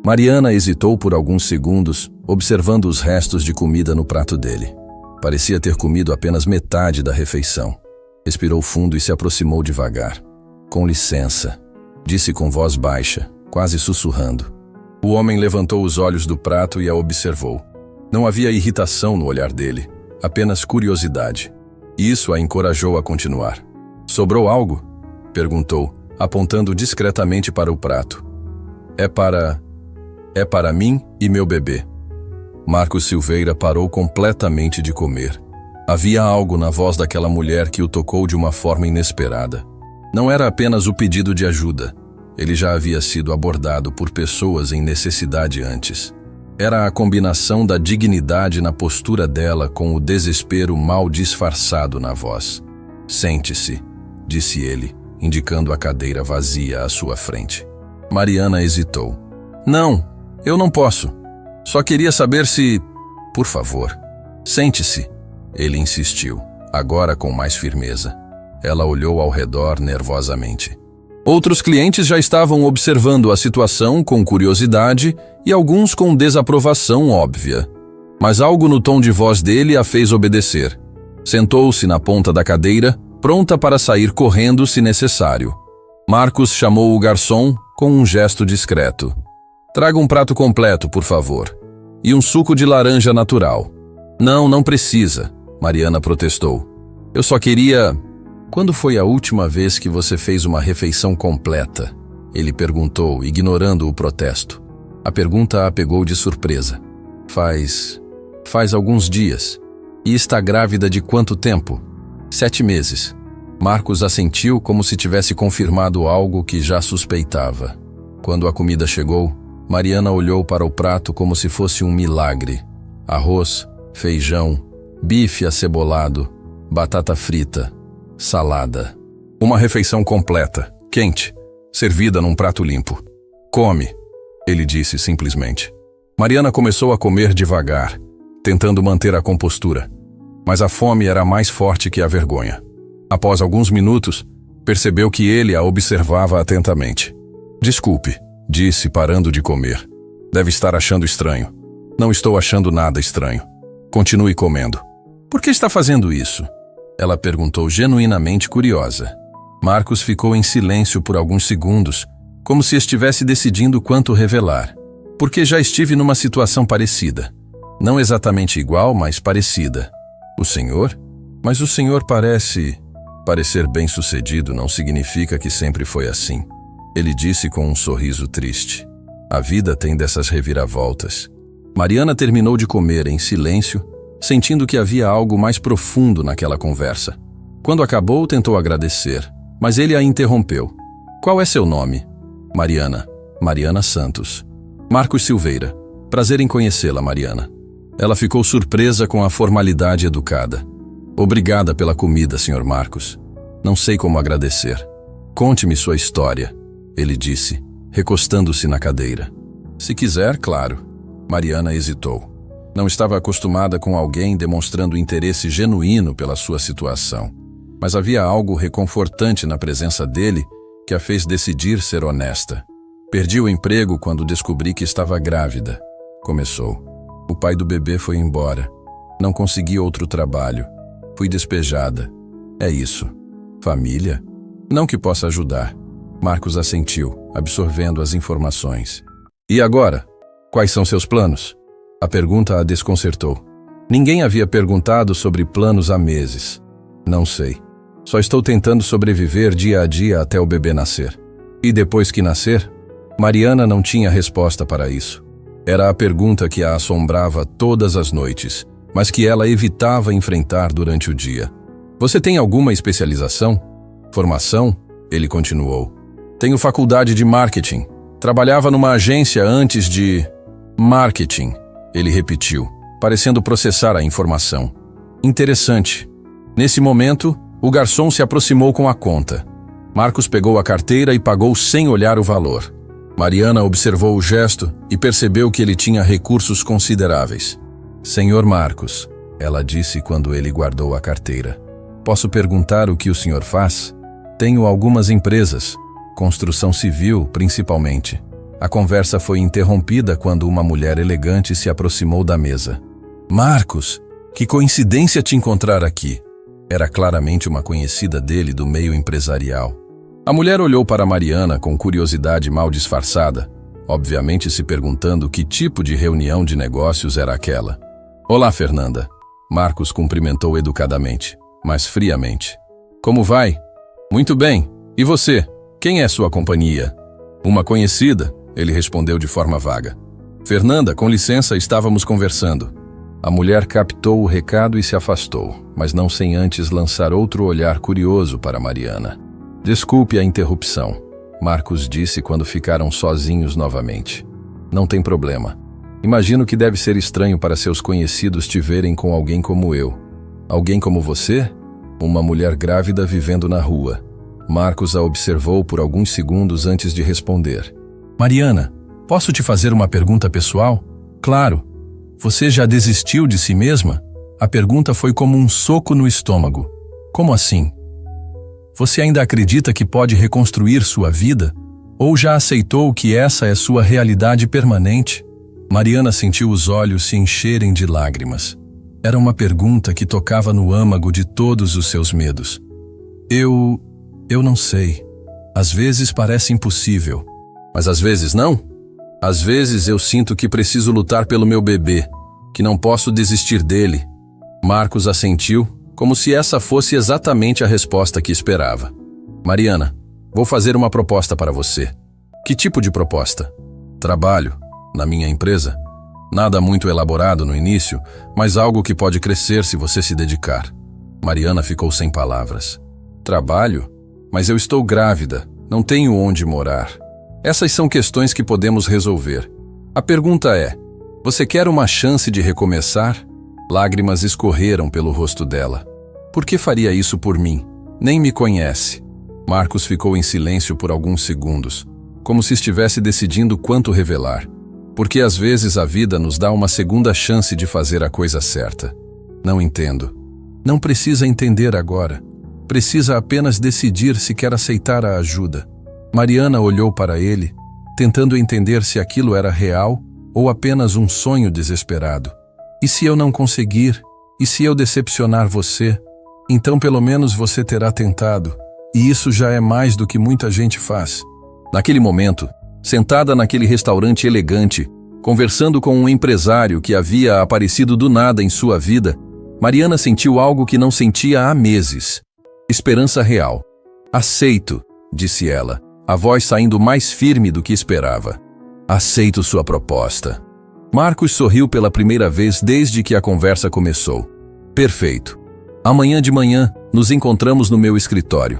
Mariana hesitou por alguns segundos, observando os restos de comida no prato dele. Parecia ter comido apenas metade da refeição. Respirou fundo e se aproximou devagar. "Com licença", disse com voz baixa, quase sussurrando. O homem levantou os olhos do prato e a observou. Não havia irritação no olhar dele, apenas curiosidade. Isso a encorajou a continuar. "Sobrou algo?", perguntou, apontando discretamente para o prato. É para mim e meu bebê." Marcos Silveira parou completamente de comer. Havia algo na voz daquela mulher que o tocou de uma forma inesperada. Não era apenas o pedido de ajuda. Ele já havia sido abordado por pessoas em necessidade antes. Era a combinação da dignidade na postura dela com o desespero mal disfarçado na voz. "Sente-se", disse ele, indicando a cadeira vazia à sua frente. Mariana hesitou. "Não, eu não posso. Só queria saber se... Por favor, sente-se." Ele insistiu, agora com mais firmeza. Ela olhou ao redor nervosamente. Outros clientes já estavam observando a situação com curiosidade e alguns com desaprovação óbvia. Mas algo no tom de voz dele a fez obedecer. Sentou-se na ponta da cadeira, pronta para sair correndo se necessário. Marcos chamou o garçom com um gesto discreto. "Traga um prato completo, por favor. E um suco de laranja natural." Não precisa", Mariana protestou. "Eu só queria..." "Quando foi a última vez que você fez uma refeição completa?", ele perguntou, ignorando o protesto. A pergunta a pegou de surpresa. Faz alguns dias." "E está grávida de quanto tempo?" 7 meses. Marcos assentiu como se tivesse confirmado algo que já suspeitava. Quando a comida chegou, Mariana olhou para o prato como se fosse um milagre. Arroz, feijão, bife acebolado, batata frita, salada. Uma refeição completa, quente, servida num prato limpo. "Come", ele disse simplesmente. Mariana começou a comer devagar, tentando manter a compostura. Mas a fome era mais forte que a vergonha. Após alguns minutos, percebeu que ele a observava atentamente. "Desculpe", disse, parando de comer. "Deve estar achando estranho." "Não estou achando nada estranho. Continue comendo." "Por que está fazendo isso?", ela perguntou genuinamente curiosa. Marcos ficou em silêncio por alguns segundos, como se estivesse decidindo quanto revelar. "Porque já estive numa situação parecida. Não exatamente igual, mas parecida." "O senhor? Mas o senhor Parecer bem-sucedido não significa que sempre foi assim", ele disse com um sorriso triste. "A vida tem dessas reviravoltas." Mariana terminou de comer em silêncio, sentindo que havia algo mais profundo naquela conversa. Quando acabou, tentou agradecer, mas ele a interrompeu. "Qual é seu nome?" "Mariana. Mariana Santos." "Marcos Silveira. Prazer em conhecê-la, Mariana." Ela ficou surpresa com a formalidade educada. "Obrigada pela comida, Sr. Marcos. Não sei como agradecer." "Conte-me sua história", ele disse, recostando-se na cadeira. "Se quiser, claro." Mariana hesitou. Não estava acostumada com alguém demonstrando interesse genuíno pela sua situação, mas havia algo reconfortante na presença dele que a fez decidir ser honesta. "Perdi o emprego quando descobri que estava grávida", começou. "O pai do bebê foi embora. Não consegui outro trabalho. Fui despejada. É isso." "Família?" "Não que possa ajudar." Marcos assentiu, absorvendo as informações. "E agora? Quais são seus planos?" A pergunta a desconcertou. Ninguém havia perguntado sobre planos há meses. "Não sei. Só estou tentando sobreviver dia a dia até o bebê nascer." "E depois que nascer?" Mariana não tinha resposta para isso. Era a pergunta que a assombrava todas as noites, mas que ela evitava enfrentar durante o dia. "Você tem alguma especialização? Formação?" Ele continuou. "Tenho faculdade de marketing. Trabalhava numa agência antes de..." "Marketing", ele repetiu, parecendo processar a informação. "Interessante." Nesse momento, o garçom se aproximou com a conta. Marcos pegou a carteira e pagou sem olhar o valor. Mariana observou o gesto e percebeu que ele tinha recursos consideráveis. "Senhor Marcos", ela disse quando ele guardou a carteira. "Posso perguntar o que o senhor faz?" "Tenho algumas empresas. construção civil, principalmente. A conversa foi interrompida quando uma mulher elegante se aproximou da mesa. Marcos, que coincidência te encontrar aqui. Era claramente uma conhecida dele do meio empresarial. A mulher olhou para Mariana com curiosidade mal disfarçada, obviamente se perguntando que tipo de reunião de negócios era aquela. Olá, Fernanda. Marcos cumprimentou educadamente, mas friamente. Como vai? Muito bem. E você? Quem é sua companhia? Uma conhecida, ele respondeu de forma vaga. Fernanda, com licença, estávamos conversando. A mulher captou o recado e se afastou, mas não sem antes lançar outro olhar curioso para Mariana. Desculpe a interrupção, Marcos disse quando ficaram sozinhos novamente. Não tem problema. Imagino que deve ser estranho para seus conhecidos te verem com alguém como eu. Alguém como você? Uma mulher grávida vivendo na rua. Marcos a observou por alguns segundos antes de responder. Mariana, posso te fazer uma pergunta pessoal? Claro. Você já desistiu de si mesma? A pergunta foi como um soco no estômago. Como assim? Você ainda acredita que pode reconstruir sua vida? Ou já aceitou que essa é sua realidade permanente? Mariana sentiu os olhos se encherem de lágrimas. Era uma pergunta que tocava no âmago de todos os seus medos. Eu não sei. Às vezes parece impossível. Mas às vezes não? Às vezes eu sinto que preciso lutar pelo meu bebê, que não posso desistir dele. Marcos assentiu, como se essa fosse exatamente a resposta que esperava. Mariana, vou fazer uma proposta para você. Que tipo de proposta? Trabalho, na minha empresa. Nada muito elaborado no início, mas algo que pode crescer se você se dedicar. Mariana ficou sem palavras. Trabalho? Mas eu estou grávida, não tenho onde morar. Essas são questões que podemos resolver. A pergunta é, você quer uma chance de recomeçar? Lágrimas escorreram pelo rosto dela. Por que faria isso por mim? Nem me conhece. Marcos ficou em silêncio por alguns segundos, como se estivesse decidindo quanto revelar. Porque às vezes a vida nos dá uma segunda chance de fazer a coisa certa. Não entendo. Não precisa entender agora. Precisa apenas decidir se quer aceitar a ajuda. Mariana olhou para ele, tentando entender se aquilo era real ou apenas um sonho desesperado. E se eu não conseguir? E se eu decepcionar você? Então pelo menos você terá tentado. E isso já é mais do que muita gente faz. Naquele momento, sentada naquele restaurante elegante, conversando com um empresário que havia aparecido do nada em sua vida, Mariana sentiu algo que não sentia há meses. Esperança real. Aceito, disse ela, a voz saindo mais firme do que esperava. Aceito sua proposta. Marcos sorriu pela primeira vez desde que a conversa começou. Perfeito. Amanhã de manhã, nos encontramos no meu escritório.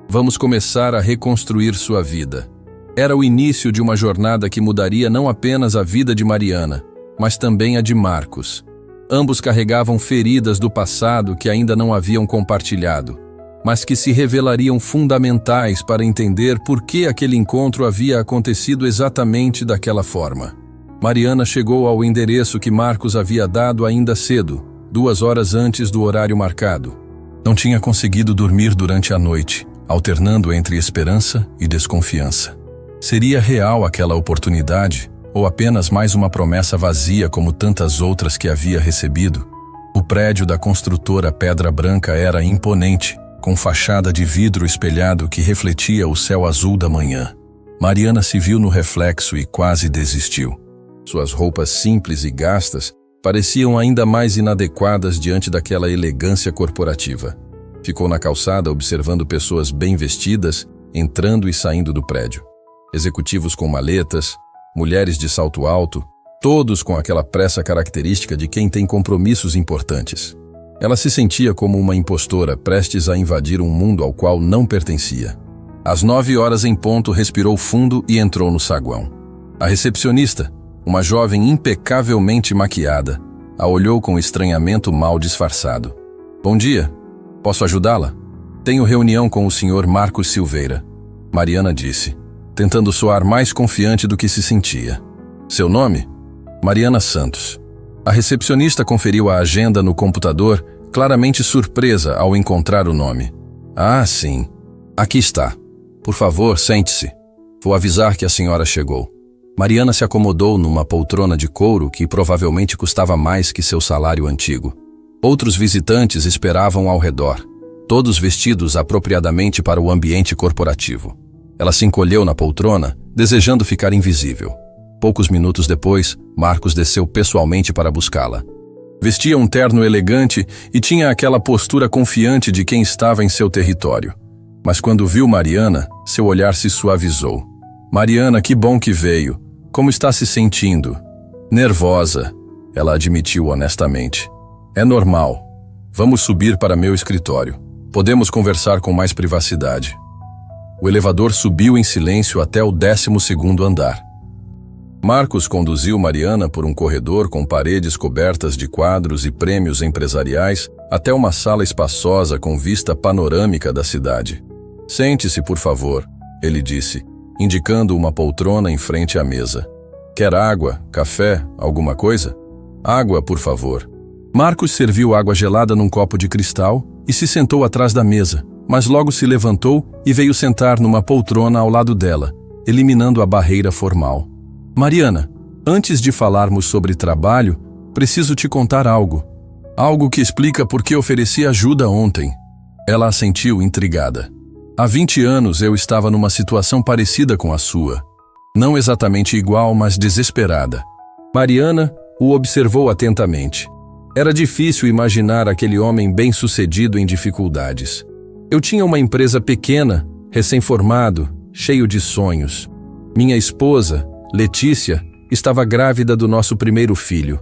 Vamos começar a reconstruir sua vida. Era o início de uma jornada que mudaria não apenas a vida de Mariana, mas também a de Marcos. Ambos carregavam feridas do passado que ainda não haviam compartilhado, mas que se revelariam fundamentais para entender por que aquele encontro havia acontecido exatamente daquela forma. Mariana chegou ao endereço que Marcos havia dado ainda cedo, 2 horas antes do horário marcado. Não tinha conseguido dormir durante a noite, alternando entre esperança e desconfiança. Seria real aquela oportunidade, ou apenas mais uma promessa vazia como tantas outras que havia recebido? O prédio da construtora Pedra Branca era imponente, com fachada de vidro espelhado que refletia o céu azul da manhã. Mariana se viu no reflexo e quase desistiu. Suas roupas simples e gastas pareciam ainda mais inadequadas diante daquela elegância corporativa. Ficou na calçada observando pessoas bem vestidas entrando e saindo do prédio. Executivos com maletas, mulheres de salto alto, todos com aquela pressa característica de quem tem compromissos importantes. Ela se sentia como uma impostora prestes a invadir um mundo ao qual não pertencia. Às 9 horas em ponto, respirou fundo e entrou no saguão. A recepcionista, uma jovem impecavelmente maquiada, a olhou com estranhamento mal disfarçado. Bom dia. Posso ajudá-la? Tenho reunião com o Sr. Marcos Silveira, Mariana disse, tentando soar mais confiante do que se sentia. Seu nome? Mariana Santos. A recepcionista conferiu a agenda no computador, claramente surpresa ao encontrar o nome. Ah, sim. Aqui está. Por favor, sente-se. Vou avisar que a senhora chegou. Mariana se acomodou numa poltrona de couro que provavelmente custava mais que seu salário antigo. Outros visitantes esperavam ao redor, todos vestidos apropriadamente para o ambiente corporativo. Ela se encolheu na poltrona, desejando ficar invisível. Poucos minutos depois, Marcos desceu pessoalmente para buscá-la. Vestia um terno elegante e tinha aquela postura confiante de quem estava em seu território. Mas quando viu Mariana, seu olhar se suavizou. Mariana, que bom que veio. Como está se sentindo? Nervosa, ela admitiu honestamente. É normal. Vamos subir para meu escritório. Podemos conversar com mais privacidade. O elevador subiu em silêncio até o 12º andar. Marcos conduziu Mariana por um corredor com paredes cobertas de quadros e prêmios empresariais até uma sala espaçosa com vista panorâmica da cidade. Sente-se, por favor, ele disse, indicando uma poltrona em frente à mesa. Quer água, café, alguma coisa? Água, por favor. Marcos serviu água gelada num copo de cristal e se sentou atrás da mesa, mas logo se levantou e veio sentar numa poltrona ao lado dela, eliminando a barreira formal. Mariana, antes de falarmos sobre trabalho, preciso te contar algo. Algo que explica por que ofereci ajuda ontem. Ela assentiu intrigada. Há 20 anos eu estava numa situação parecida com a sua. Não exatamente igual, mas desesperada. Mariana o observou atentamente. Era difícil imaginar aquele homem bem-sucedido em dificuldades. Eu tinha uma empresa pequena, recém-formado, cheio de sonhos. Minha esposa, Letícia, estava grávida do nosso primeiro filho.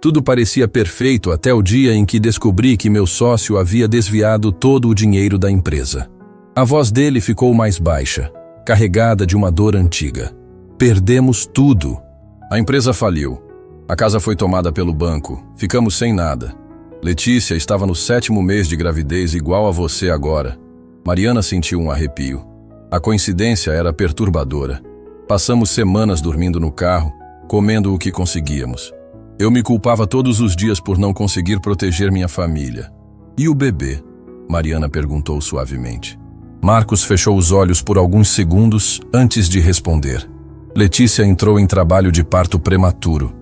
Tudo parecia perfeito até o dia em que descobri que meu sócio havia desviado todo o dinheiro da empresa. A voz dele ficou mais baixa, carregada de uma dor antiga. Perdemos tudo. A empresa faliu. A casa foi tomada pelo banco. Ficamos sem nada. Letícia estava no 7º mês de gravidez igual a você agora. Mariana sentiu um arrepio. A coincidência era perturbadora. Passamos semanas dormindo no carro, comendo o que conseguíamos. Eu me culpava todos os dias por não conseguir proteger minha família. E o bebê? Mariana perguntou suavemente. Marcos fechou os olhos por alguns segundos antes de responder. Letícia entrou em trabalho de parto prematuro.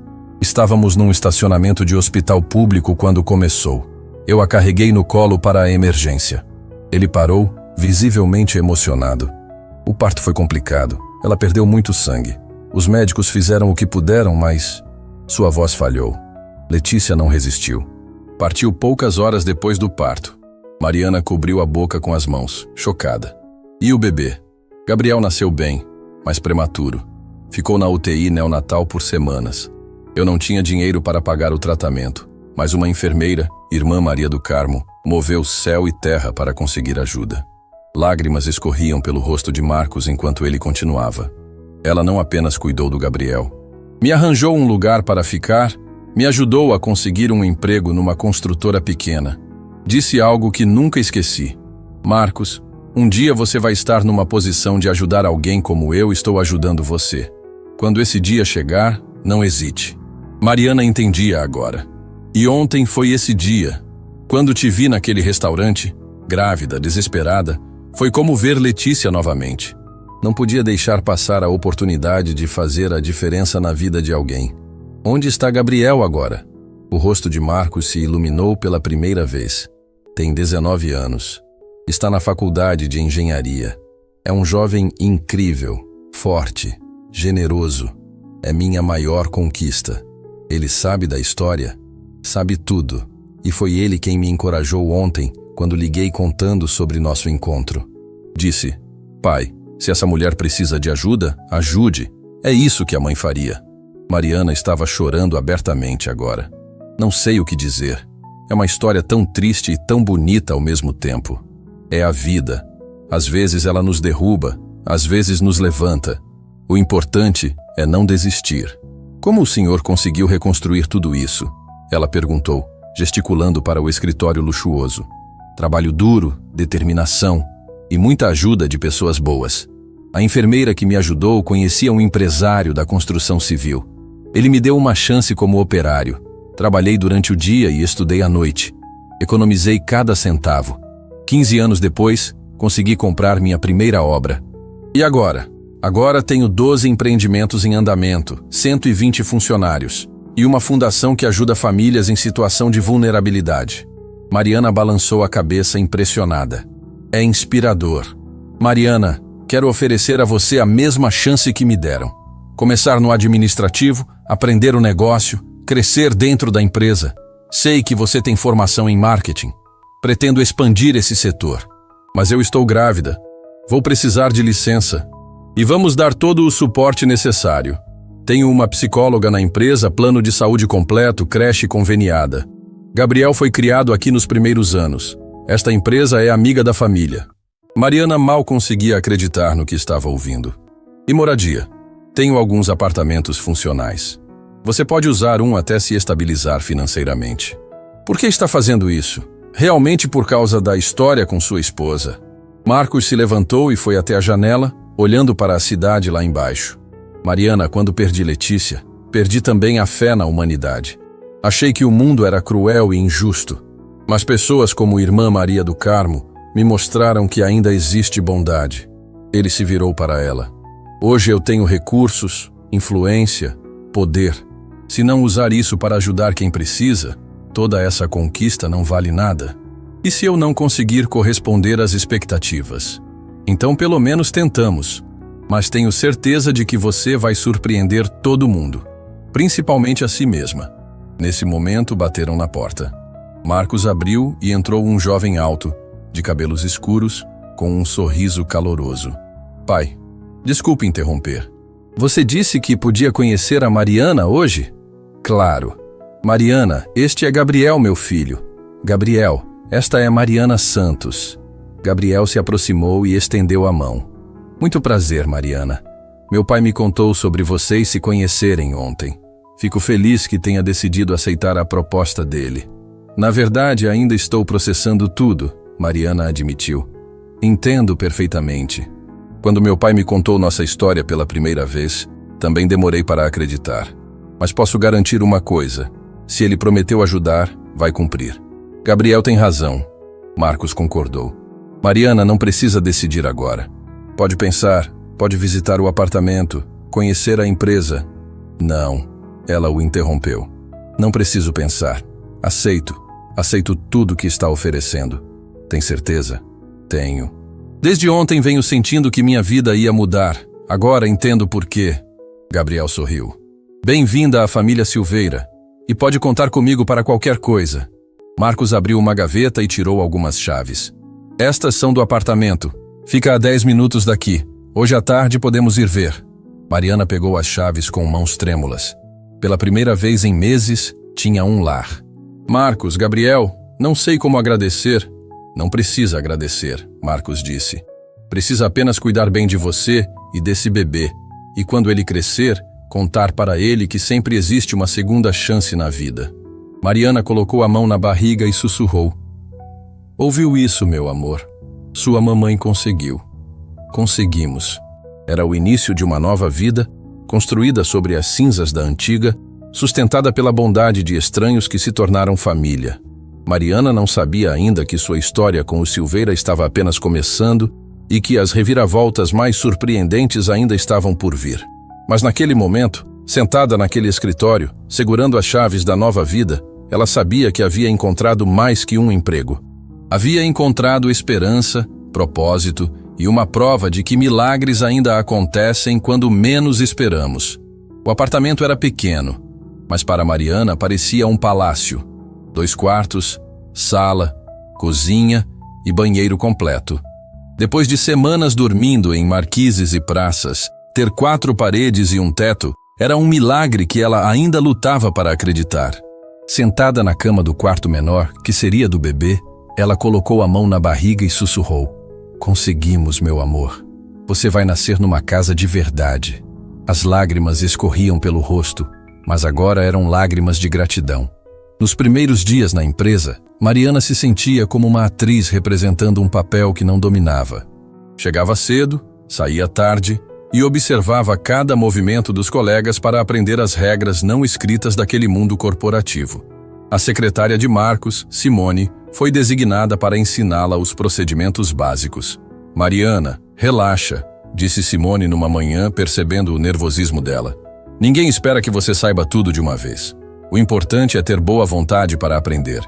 Estávamos num estacionamento de hospital público quando começou. Eu a carreguei no colo para a emergência. Ele parou, visivelmente emocionado. O parto foi complicado. Ela perdeu muito sangue. Os médicos fizeram o que puderam, mas sua voz falhou. Letícia não resistiu. Partiu poucas horas depois do parto. Mariana cobriu a boca com as mãos, chocada. E o bebê? Gabriel nasceu bem, mas prematuro. Ficou na UTI neonatal por semanas. Eu não tinha dinheiro para pagar o tratamento, mas uma enfermeira, irmã Maria do Carmo, moveu céu e terra para conseguir ajuda. Lágrimas escorriam pelo rosto de Marcos enquanto ele continuava. Ela não apenas cuidou do Gabriel. Me arranjou um lugar para ficar, me ajudou a conseguir um emprego numa construtora pequena. Disse algo que nunca esqueci. Marcos, um dia você vai estar numa posição de ajudar alguém como eu estou ajudando você. Quando esse dia chegar, não hesite. Mariana entendia agora. E ontem foi esse dia. Quando te vi naquele restaurante, grávida, desesperada, foi como ver Letícia novamente. Não podia deixar passar a oportunidade de fazer a diferença na vida de alguém. Onde está Gabriel agora? O rosto de Marcos se iluminou pela primeira vez. Tem 19 anos. Está na faculdade de engenharia. É um jovem incrível, forte, generoso. É minha maior conquista. Ele sabe da história, sabe tudo. E foi ele quem me encorajou ontem, quando liguei contando sobre nosso encontro. Disse, pai, se essa mulher precisa de ajuda, ajude. É isso que a mãe faria. Mariana estava chorando abertamente agora. Não sei o que dizer. É uma história tão triste e tão bonita ao mesmo tempo. É a vida. Às vezes ela nos derruba, às vezes nos levanta. O importante é não desistir. Como o senhor conseguiu reconstruir tudo isso? Ela perguntou, gesticulando para o escritório luxuoso. Trabalho duro, determinação e muita ajuda de pessoas boas. A enfermeira que me ajudou conhecia um empresário da construção civil. Ele me deu uma chance como operário. Trabalhei durante o dia e estudei à noite. Economizei cada centavo. 15 anos depois, consegui comprar minha primeira obra. E agora? Agora tenho 12 empreendimentos em andamento, 120 funcionários e uma fundação que ajuda famílias em situação de vulnerabilidade. Mariana balançou a cabeça impressionada. É inspirador. Mariana, quero oferecer a você a mesma chance que me deram. Começar no administrativo, aprender o negócio, crescer dentro da empresa. Sei que você tem formação em marketing. Pretendo expandir esse setor. Mas eu estou grávida. Vou precisar de licença. E vamos dar todo o suporte necessário. Tenho uma psicóloga na empresa, plano de saúde completo, creche conveniada. Gabriel foi criado aqui nos primeiros anos. Esta empresa é amiga da família. Mariana mal conseguia acreditar no que estava ouvindo. E moradia? Tenho alguns apartamentos funcionais. Você pode usar um até se estabilizar financeiramente. Por que está fazendo isso? Realmente por causa da história com sua esposa. Marcos se levantou e foi até a janela, olhando para a cidade lá embaixo. Mariana, quando perdi Letícia, perdi também a fé na humanidade. Achei que o mundo era cruel e injusto. Mas pessoas como Irmã Maria do Carmo me mostraram que ainda existe bondade. Ele se virou para ela. Hoje eu tenho recursos, influência, poder. Se não usar isso para ajudar quem precisa, toda essa conquista não vale nada. E se eu não conseguir corresponder às expectativas? Então pelo menos tentamos. Mas tenho certeza de que você vai surpreender todo mundo, principalmente a si mesma. Nesse momento bateram na porta. Marcos abriu e entrou um jovem alto, de cabelos escuros, com um sorriso caloroso. Pai, desculpe interromper. Você disse que podia conhecer a Mariana hoje? Claro. Mariana, este é Gabriel, meu filho. Gabriel, esta é Mariana Santos. Gabriel se aproximou e estendeu a mão. Muito prazer, Mariana. Meu pai me contou sobre vocês se conhecerem ontem. Fico feliz que tenha decidido aceitar a proposta dele. Na verdade, ainda estou processando tudo, Mariana admitiu. Entendo perfeitamente. Quando meu pai me contou nossa história pela primeira vez, também demorei para acreditar. Mas posso garantir uma coisa. Se ele prometeu ajudar, vai cumprir. Gabriel tem razão. Marcos concordou. Mariana não precisa decidir agora. Pode pensar, pode visitar o apartamento, conhecer a empresa. Não, ela o interrompeu. Não preciso pensar. Aceito tudo que está oferecendo. Tem certeza? Tenho. Desde ontem venho sentindo que minha vida ia mudar. Agora entendo por quê. Gabriel sorriu. Bem-vinda à família Silveira. E pode contar comigo para qualquer coisa. Marcos abriu uma gaveta e tirou algumas chaves. Estas são do apartamento. Fica a 10 minutos daqui. Hoje à tarde podemos ir ver. Mariana pegou as chaves com mãos trêmulas. Pela primeira vez em meses, tinha um lar. Marcos, Gabriel, não sei como agradecer. Não precisa agradecer, Marcos disse. Precisa apenas cuidar bem de você e desse bebê. E quando ele crescer, contar para ele que sempre existe uma segunda chance na vida. Mariana colocou a mão na barriga e sussurrou. Ouviu isso, meu amor? Sua mamãe conseguiu. Conseguimos. Era o início de uma nova vida, construída sobre as cinzas da antiga, sustentada pela bondade de estranhos que se tornaram família. Mariana não sabia ainda que sua história com o Silveira estava apenas começando e que as reviravoltas mais surpreendentes ainda estavam por vir. Mas naquele momento, sentada naquele escritório, segurando as chaves da nova vida, ela sabia que havia encontrado mais que um emprego. Havia encontrado esperança, propósito e uma prova de que milagres ainda acontecem quando menos esperamos. O apartamento era pequeno, mas para Mariana parecia um palácio. 2 quartos, sala, cozinha e banheiro completo. Depois de semanas dormindo em marquises e praças, ter 4 paredes e um teto era um milagre que ela ainda lutava para acreditar. Sentada na cama do quarto menor, que seria do bebê, ela colocou a mão na barriga e sussurrou. Conseguimos, meu amor. Você vai nascer numa casa de verdade. As lágrimas escorriam pelo rosto, mas agora eram lágrimas de gratidão. Nos primeiros dias na empresa, Mariana se sentia como uma atriz representando um papel que não dominava. Chegava cedo, saía tarde e observava cada movimento dos colegas para aprender as regras não escritas daquele mundo corporativo. A secretária de Marcos, Simone, foi designada para ensiná-la os procedimentos básicos. Mariana, relaxa. disse Simone numa manhã, percebendo o nervosismo dela. Ninguém espera que você saiba tudo de uma vez. O importante é ter boa vontade para aprender.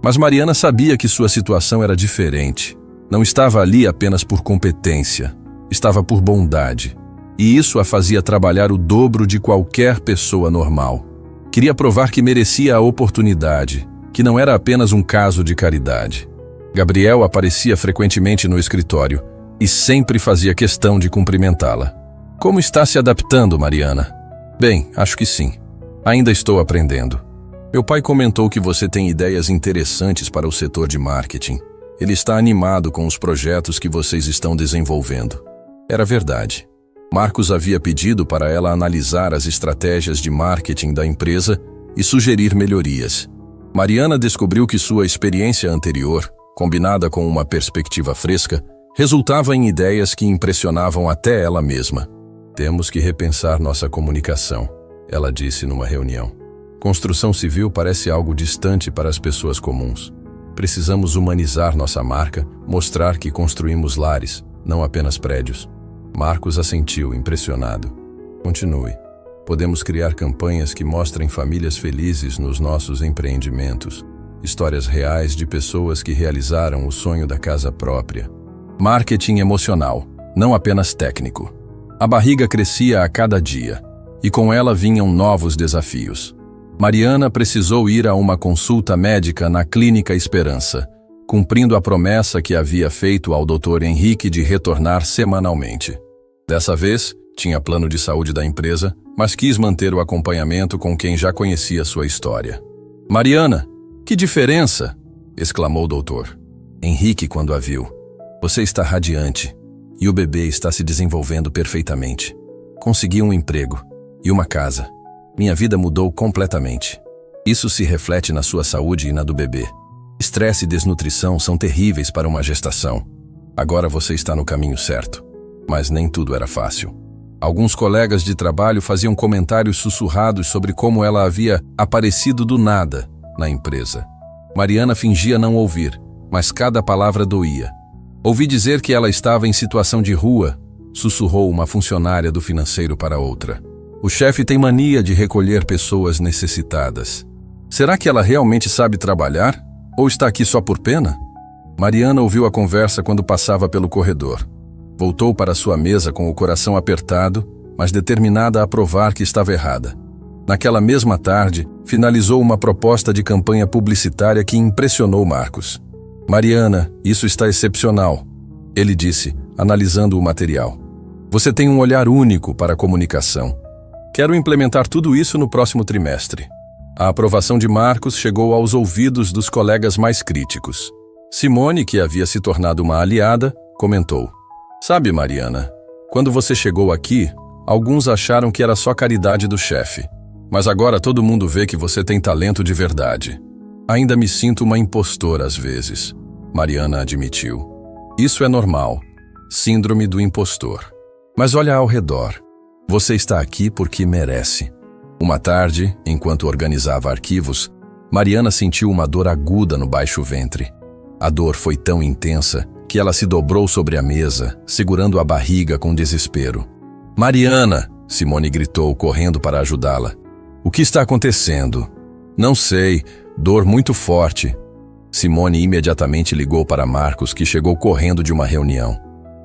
Mas Mariana sabia que sua situação era diferente. Não estava ali apenas por competência, estava por bondade. E isso a fazia trabalhar o dobro de qualquer pessoa normal. Queria provar que merecia a oportunidade, que não era apenas um caso de caridade. Gabriel aparecia frequentemente no escritório e sempre fazia questão de cumprimentá-la. Como está se adaptando, Mariana? Bem, acho que sim. Ainda estou aprendendo. Meu pai comentou que você tem ideias interessantes para o setor de marketing. Ele está animado com os projetos que vocês estão desenvolvendo. Era verdade. Marcos havia pedido para ela analisar as estratégias de marketing da empresa e sugerir melhorias. Mariana descobriu que sua experiência anterior, combinada com uma perspectiva fresca, resultava em ideias que impressionavam até ela mesma. Temos que repensar nossa comunicação, ela disse numa reunião. Construção civil parece algo distante para as pessoas comuns. Precisamos humanizar nossa marca, mostrar que construímos lares, não apenas prédios. Marcos assentiu, impressionado. Continue. Podemos criar campanhas que mostrem famílias felizes nos nossos empreendimentos. Histórias reais de pessoas que realizaram o sonho da casa própria. Marketing emocional, não apenas técnico. A barriga crescia a cada dia, e com ela vinham novos desafios. Mariana precisou ir a uma consulta médica na Clínica Esperança, cumprindo a promessa que havia feito ao Dr. Henrique de retornar semanalmente. Dessa vez, tinha plano de saúde da empresa, mas quis manter o acompanhamento com quem já conhecia sua história. Mariana, que diferença! Exclamou o doutor. Henrique, quando a viu. Você está radiante, e o bebê está se desenvolvendo perfeitamente. Consegui um emprego e uma casa. Minha vida mudou completamente. Isso se reflete na sua saúde e na do bebê. Estresse e desnutrição são terríveis para uma gestação. Agora você está no caminho certo. Mas nem tudo era fácil. Alguns colegas de trabalho faziam comentários sussurrados sobre como ela havia aparecido do nada na empresa. Mariana fingia não ouvir, mas cada palavra doía. Ouvi dizer que ela estava em situação de rua, sussurrou uma funcionária do financeiro para outra. O chefe tem mania de recolher pessoas necessitadas. Será que ela realmente sabe trabalhar? Ou está aqui só por pena? Mariana ouviu a conversa quando passava pelo corredor. Voltou para sua mesa com o coração apertado, mas determinada a provar que estava errada. Naquela mesma tarde, finalizou uma proposta de campanha publicitária que impressionou Marcos. Mariana, isso está excepcional, ele disse, analisando o material. Você tem um olhar único para a comunicação. Quero implementar tudo isso no próximo trimestre. A aprovação de Marcos chegou aos ouvidos dos colegas mais críticos. Simone, que havia se tornado uma aliada, comentou. Sabe, Mariana, quando você chegou aqui, alguns acharam que era só caridade do chefe. Mas agora todo mundo vê que você tem talento de verdade. Ainda me sinto uma impostora às vezes, Mariana admitiu. Isso é normal. Síndrome do impostor. Mas olha ao redor. Você está aqui porque merece. Uma tarde, enquanto organizava arquivos, Mariana sentiu uma dor aguda no baixo ventre. A dor foi tão intensa que ela se dobrou sobre a mesa, segurando a barriga com desespero. Mariana! Simone gritou, correndo para ajudá-la. O que está acontecendo? Não sei, dor muito forte. Simone imediatamente ligou para Marcos, que chegou correndo de uma reunião.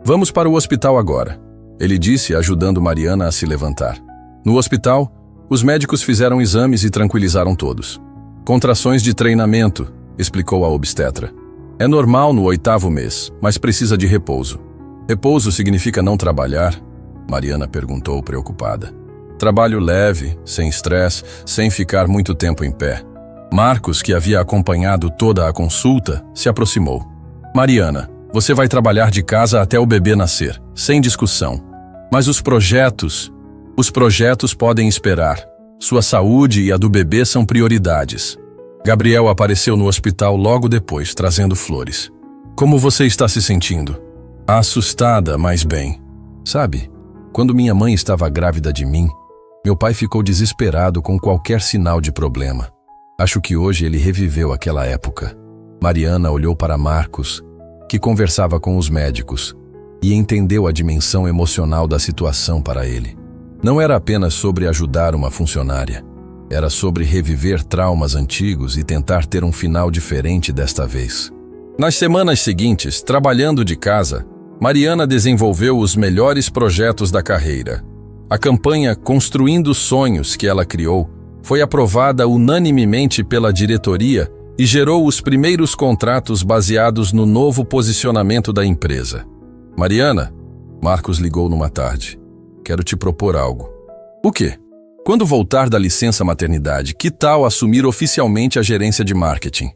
Vamos para o hospital agora, ele disse, ajudando Mariana a se levantar. No hospital, os médicos fizeram exames e tranquilizaram todos. Contrações de treinamento, explicou a obstetra. É normal no 8º mês, mas precisa de repouso. Repouso significa não trabalhar? Mariana perguntou, preocupada. Trabalho leve, sem estresse, sem ficar muito tempo em pé. Marcos, que havia acompanhado toda a consulta, se aproximou. Mariana, você vai trabalhar de casa até o bebê nascer, sem discussão. Mas os projetos podem esperar. Sua saúde e a do bebê são prioridades. Gabriel apareceu no hospital logo depois, trazendo flores. Como você está se sentindo? Assustada, mas bem. Sabe, quando minha mãe estava grávida de mim, meu pai ficou desesperado com qualquer sinal de problema. Acho que hoje ele reviveu aquela época. Mariana olhou para Marcos, que conversava com os médicos. e entendeu a dimensão emocional da situação para ele. Não era apenas sobre ajudar uma funcionária. Era sobre reviver traumas antigos e tentar ter um final diferente desta vez. Nas semanas seguintes, trabalhando de casa, Mariana desenvolveu os melhores projetos da carreira. A campanha Construindo Sonhos que ela criou foi aprovada unanimemente pela diretoria e gerou os primeiros contratos baseados no novo posicionamento da empresa. Mariana, Marcos ligou numa tarde. Quero te propor algo. O quê? Quando voltar da licença maternidade, que tal assumir oficialmente a gerência de marketing?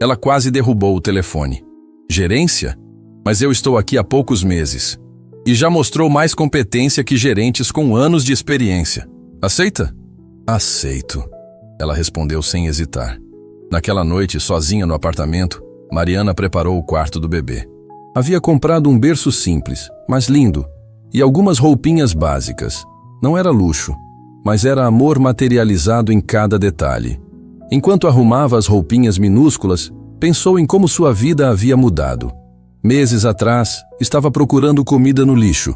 Ela quase derrubou o telefone. Gerência? Mas eu estou aqui há poucos meses. E já mostrou mais competência que gerentes com anos de experiência. Aceita? Aceito. Ela respondeu sem hesitar. Naquela noite, sozinha no apartamento, Mariana preparou o quarto do bebê. Havia comprado um berço simples, mas lindo, e algumas roupinhas básicas. Não era luxo, mas era amor materializado em cada detalhe. Enquanto arrumava as roupinhas minúsculas, pensou em como sua vida havia mudado. Meses atrás, estava procurando comida no lixo.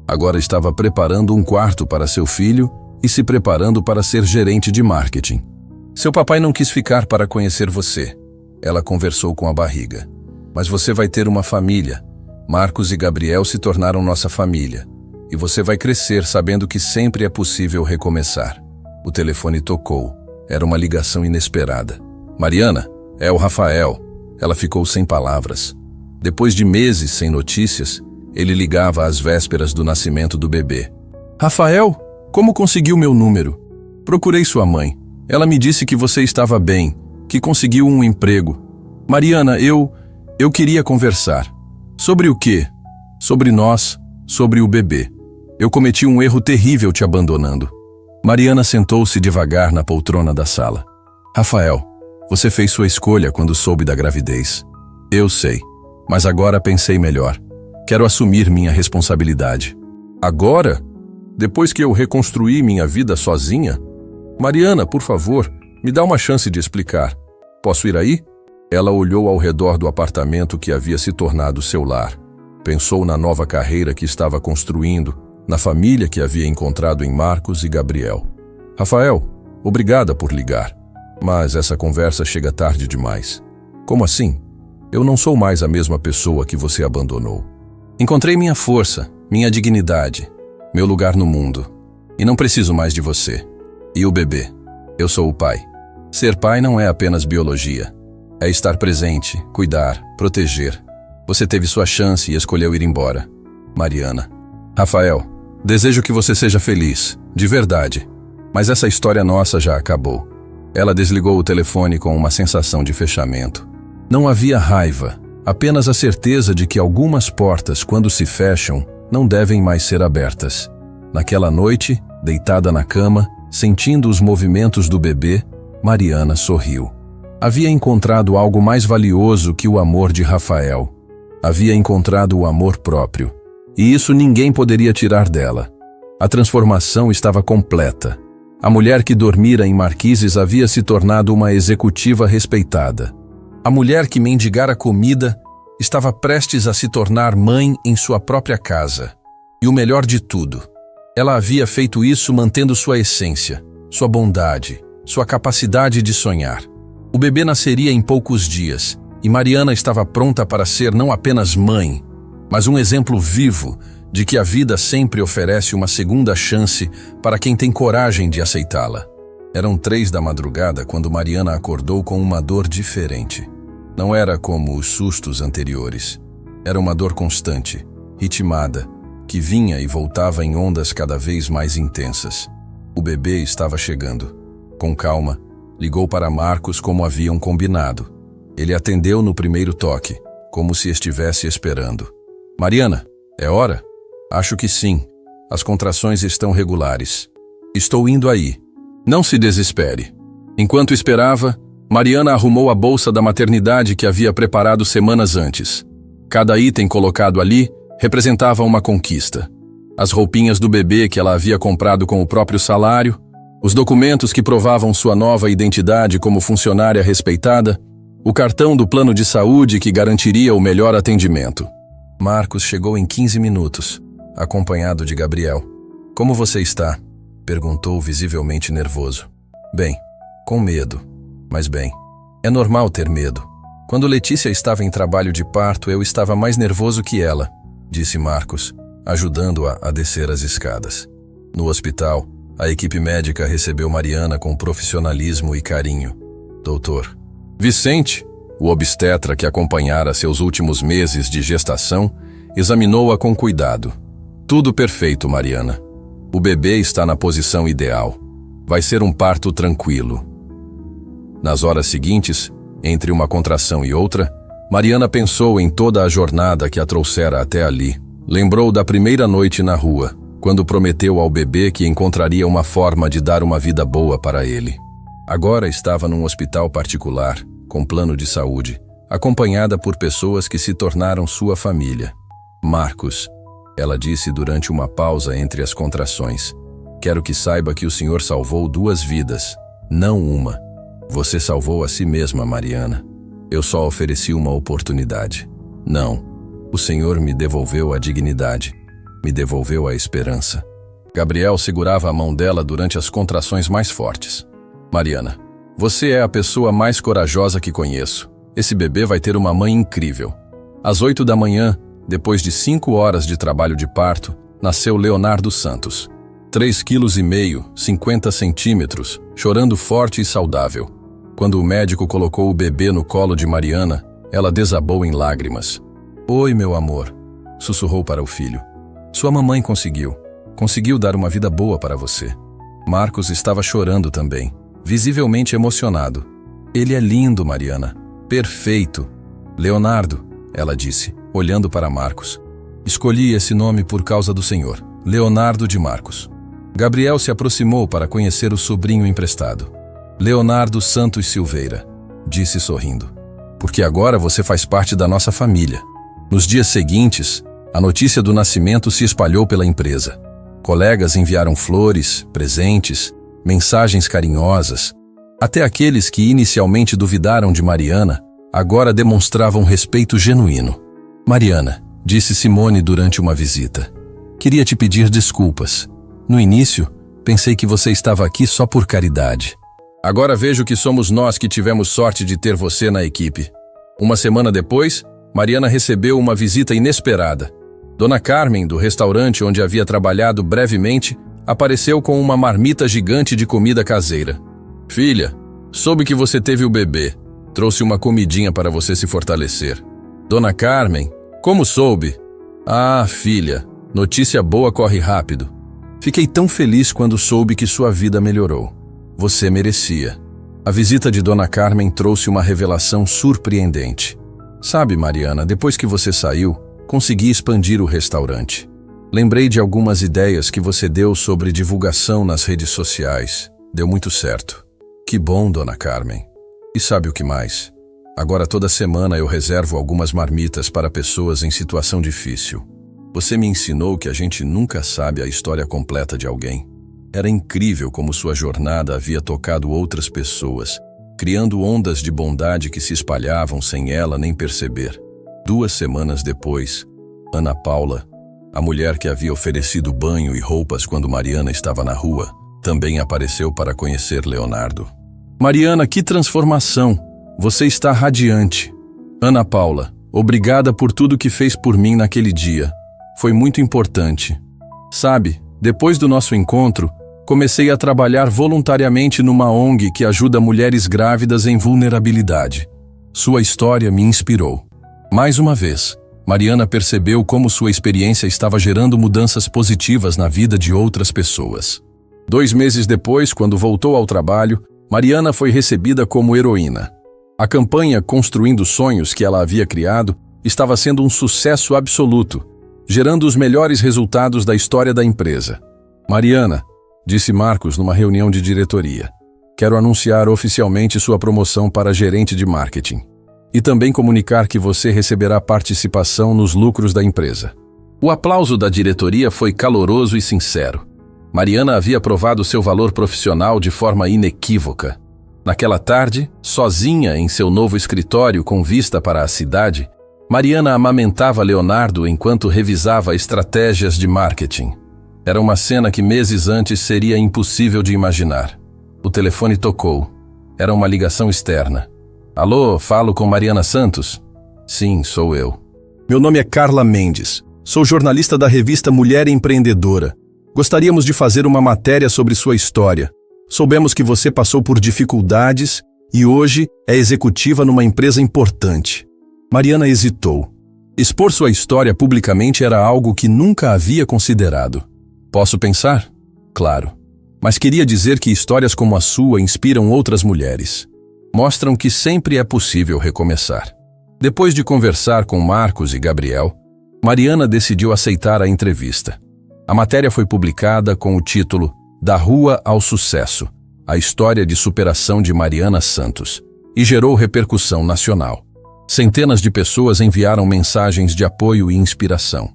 Agora estava preparando um quarto para seu filho e se preparando para ser gerente de marketing. Seu papai não quis ficar para conhecer você. Ela conversou com a barriga. Mas você vai ter uma família. Marcos e Gabriel se tornaram nossa família. E você vai crescer sabendo que sempre é possível recomeçar. O telefone tocou. Era uma ligação inesperada. Mariana, é o Rafael. Ela ficou sem palavras. Depois de meses sem notícias, ele ligava às vésperas do nascimento do bebê. Rafael, como conseguiu meu número? Procurei sua mãe. Ela me disse que você estava bem, que conseguiu um emprego. Mariana, eu queria conversar. Sobre o quê? Sobre nós, sobre o bebê. Eu cometi um erro terrível te abandonando. Mariana sentou-se devagar na poltrona da sala. Rafael, você fez sua escolha quando soube da gravidez. Eu sei, mas agora pensei melhor. Quero assumir minha responsabilidade. Agora? Depois que eu reconstruí minha vida sozinha? Mariana, por favor, me dá uma chance de explicar. Posso ir aí? Ela olhou ao redor do apartamento que havia se tornado seu lar. Pensou na nova carreira que estava construindo, na família que havia encontrado em Marcos e Gabriel. Rafael, obrigada por ligar. Mas essa conversa chega tarde demais. Como assim? Eu não sou mais a mesma pessoa que você abandonou. Encontrei minha força, minha dignidade, meu lugar no mundo. E não preciso mais de você. E o bebê? Eu sou o pai. Ser pai não é apenas biologia. É estar presente, cuidar, proteger. Você teve sua chance e escolheu ir embora. Mariana. Rafael, desejo que você seja feliz, de verdade. Mas essa história nossa já acabou. Ela desligou o telefone com uma sensação de fechamento. Não havia raiva, apenas a certeza de que algumas portas, quando se fecham, não devem mais ser abertas. Naquela noite, deitada na cama, sentindo os movimentos do bebê, Mariana sorriu. Havia encontrado algo mais valioso que o amor de Rafael. Havia encontrado o amor próprio. E isso ninguém poderia tirar dela. A transformação estava completa. A mulher que dormira em Marquises havia se tornado uma executiva respeitada. A mulher que mendigara comida estava prestes a se tornar mãe em sua própria casa. E o melhor de tudo, ela havia feito isso mantendo sua essência, sua bondade, sua capacidade de sonhar. O bebê nasceria em poucos dias, e Mariana estava pronta para ser não apenas mãe, mas um exemplo vivo de que a vida sempre oferece uma segunda chance para quem tem coragem de aceitá-la. Eram 3 da madrugada quando Mariana acordou com uma dor diferente. Não era como os sustos anteriores. Era uma dor constante, ritmada, que vinha e voltava em ondas cada vez mais intensas. O bebê estava chegando. Com calma, ligou para Marcos como haviam combinado. Ele atendeu no primeiro toque, como se estivesse esperando. Mariana, é hora? Acho que sim. As contrações estão regulares. Estou indo aí. Não se desespere. Enquanto esperava, Mariana arrumou a bolsa da maternidade que havia preparado semanas antes. Cada item colocado ali representava uma conquista. As roupinhas do bebê que ela havia comprado com o próprio salário, os documentos que provavam sua nova identidade como funcionária respeitada, o cartão do plano de saúde que garantiria o melhor atendimento. Marcos chegou em 15 minutos, acompanhado de Gabriel. Como você está? Perguntou visivelmente nervoso. Bem, com medo, mas bem. É normal ter medo. Quando Letícia estava em trabalho de parto, eu estava mais nervoso que ela, disse Marcos, ajudando-a a descer as escadas. No hospital, a equipe médica recebeu Mariana com profissionalismo e carinho. Doutor Vicente, o obstetra que acompanhara seus últimos meses de gestação, examinou-a com cuidado. Tudo perfeito, Mariana. O bebê está na posição ideal. Vai ser um parto tranquilo. Nas horas seguintes, entre uma contração e outra, Mariana pensou em toda a jornada que a trouxera até ali. Lembrou da primeira noite na rua, quando prometeu ao bebê que encontraria uma forma de dar uma vida boa para ele. Agora estava num hospital particular, com plano de saúde, acompanhada por pessoas que se tornaram sua família. Marcos, ela disse durante uma pausa entre as contrações, quero que saiba que o senhor salvou 2 vidas, não uma. Você salvou a si mesma, Mariana. Eu só ofereci uma oportunidade. Não. O Senhor me devolveu a dignidade. Me devolveu a esperança. Gabriel segurava a mão dela durante as contrações mais fortes. Mariana, você é a pessoa mais corajosa que conheço. Esse bebê vai ter uma mãe incrível. Às 8 da manhã, depois de 5 horas de trabalho de parto, nasceu Leonardo Santos. 3,5 kg, 50 centímetros, chorando forte e saudável. Quando o médico colocou o bebê no colo de Mariana, ela desabou em lágrimas. Oi, meu amor, sussurrou para o filho. Sua mamãe conseguiu dar uma vida boa para você. Marcos estava chorando também, visivelmente emocionado. Ele é lindo, Mariana. Perfeito. Leonardo, ela disse, olhando para Marcos. Escolhi esse nome por causa do Senhor. Leonardo de Marcos. Gabriel se aproximou para conhecer o sobrinho emprestado. Leonardo Santos Silveira, disse sorrindo. Porque agora você faz parte da nossa família. Nos dias seguintes, a notícia do nascimento se espalhou pela empresa. Colegas enviaram flores, presentes, mensagens carinhosas. Até aqueles que inicialmente duvidaram de Mariana, agora demonstravam respeito genuíno. Mariana, disse Simone durante uma visita, queria te pedir desculpas. No início, pensei que você estava aqui só por caridade. Agora vejo que somos nós que tivemos sorte de ter você na equipe. Uma semana depois, Mariana recebeu uma visita inesperada. Dona Carmen, do restaurante onde havia trabalhado brevemente, apareceu com uma marmita gigante de comida caseira. Filha, soube que você teve o bebê. Trouxe uma comidinha para você se fortalecer. Dona Carmen, como soube? Ah, filha, notícia boa corre rápido. Fiquei tão feliz quando soube que sua vida melhorou. Você merecia. A visita de Dona Carmen trouxe uma revelação surpreendente. Sabe, Mariana, depois que você saiu, consegui expandir o restaurante. Lembrei de algumas ideias que você deu sobre divulgação nas redes sociais. Deu muito certo. Que bom, Dona Carmen. E sabe o que mais? Agora toda semana eu reservo algumas marmitas para pessoas em situação difícil. Você me ensinou que a gente nunca sabe a história completa de alguém. Era incrível como sua jornada havia tocado outras pessoas, criando ondas de bondade que se espalhavam sem ela nem perceber. 2 semanas depois, Ana Paula, a mulher que havia oferecido banho e roupas quando Mariana estava na rua, também apareceu para conhecer Leonardo. Mariana, que transformação! Você está radiante. Ana Paula, obrigada por tudo que fez por mim naquele dia. Foi muito importante. Sabe, depois do nosso encontro, comecei a trabalhar voluntariamente numa ONG que ajuda mulheres grávidas em vulnerabilidade. Sua história me inspirou. Mais uma vez, Mariana percebeu como sua experiência estava gerando mudanças positivas na vida de outras pessoas. 2 meses depois, quando voltou ao trabalho, Mariana foi recebida como heroína. A campanha Construindo Sonhos que ela havia criado estava sendo um sucesso absoluto, gerando os melhores resultados da história da empresa. Mariana, disse Marcos numa reunião de diretoria, quero anunciar oficialmente sua promoção para gerente de marketing. E também comunicar que você receberá participação nos lucros da empresa. O aplauso da diretoria foi caloroso e sincero. Mariana havia provado seu valor profissional de forma inequívoca. Naquela tarde, sozinha em seu novo escritório com vista para a cidade, Mariana amamentava Leonardo enquanto revisava estratégias de marketing. Era uma cena que meses antes seria impossível de imaginar. O telefone tocou. Era uma ligação externa. Alô, falo com Mariana Santos? Sim, sou eu. Meu nome é Carla Mendes. Sou jornalista da revista Mulher Empreendedora. Gostaríamos de fazer uma matéria sobre sua história. Soubemos que você passou por dificuldades e hoje é executiva numa empresa importante. Mariana hesitou. Expor sua história publicamente era algo que nunca havia considerado. Posso pensar? Claro. Mas queria dizer que histórias como a sua inspiram outras mulheres. Mostram que sempre é possível recomeçar. Depois de conversar com Marcos e Gabriel, Mariana decidiu aceitar a entrevista. A matéria foi publicada com o título Da Rua ao Sucesso, a história de superação de Mariana Santos, e gerou repercussão nacional. Centenas de pessoas enviaram mensagens de apoio e inspiração.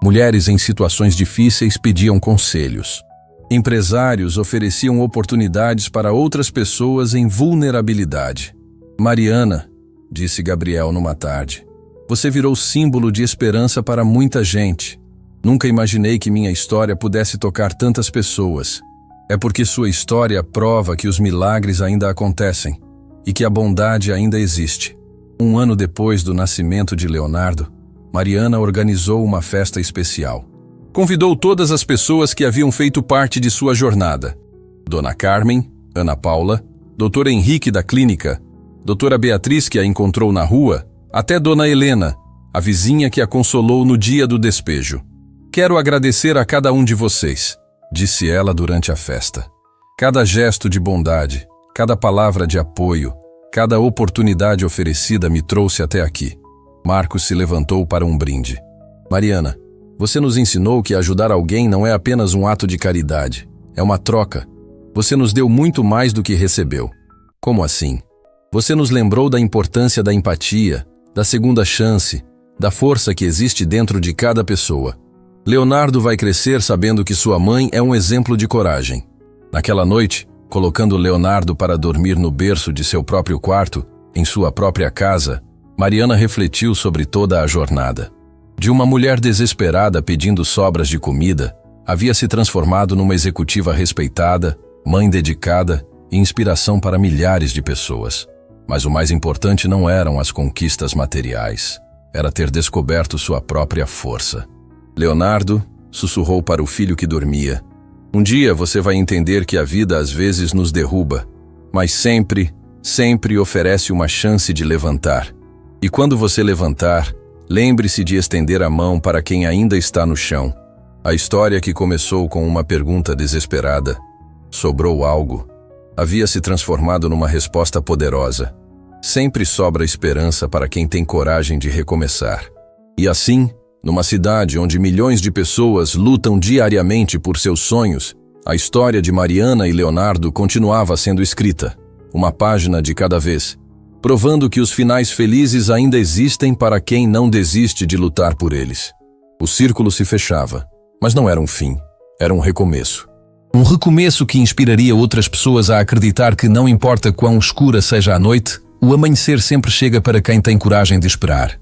Mulheres em situações difíceis pediam conselhos. Empresários ofereciam oportunidades para outras pessoas em vulnerabilidade. Mariana, disse Gabriel numa tarde, você virou símbolo de esperança para muita gente. Nunca imaginei que minha história pudesse tocar tantas pessoas. É porque sua história prova que os milagres ainda acontecem e que a bondade ainda existe. Um ano depois do nascimento de Leonardo, Mariana organizou uma festa especial. Convidou todas as pessoas que haviam feito parte de sua jornada. Dona Carmen, Ana Paula, Dr. Henrique da clínica, Doutora Beatriz que a encontrou na rua, até Dona Helena, a vizinha que a consolou no dia do despejo. Quero agradecer a cada um de vocês, disse ela durante a festa. Cada gesto de bondade, cada palavra de apoio, cada oportunidade oferecida me trouxe até aqui. Marcos se levantou para um brinde. Mariana, você nos ensinou que ajudar alguém não é apenas um ato de caridade, é uma troca. Você nos deu muito mais do que recebeu. Como assim? Você nos lembrou da importância da empatia, da segunda chance, da força que existe dentro de cada pessoa. Leonardo vai crescer sabendo que sua mãe é um exemplo de coragem. Naquela noite, colocando Leonardo para dormir no berço de seu próprio quarto, em sua própria casa, Mariana refletiu sobre toda a jornada. De uma mulher desesperada pedindo sobras de comida, havia se transformado numa executiva respeitada, mãe dedicada e inspiração para milhares de pessoas. Mas o mais importante não eram as conquistas materiais, era ter descoberto sua própria força. Leonardo sussurrou para o filho que dormia. Um dia você vai entender que a vida às vezes nos derruba, mas sempre oferece uma chance de levantar. E quando você levantar, lembre-se de estender a mão para quem ainda está no chão. A história que começou com uma pergunta desesperada, sobrou algo, havia se transformado numa resposta poderosa. Sempre sobra esperança para quem tem coragem de recomeçar. E assim, numa cidade onde milhões de pessoas lutam diariamente por seus sonhos, a história de Mariana e Leonardo continuava sendo escrita, uma página de cada vez, provando que os finais felizes ainda existem para quem não desiste de lutar por eles. O círculo se fechava, mas não era um fim, era um recomeço. Um recomeço que inspiraria outras pessoas a acreditar que não importa quão escura seja a noite, o amanhecer sempre chega para quem tem coragem de esperar.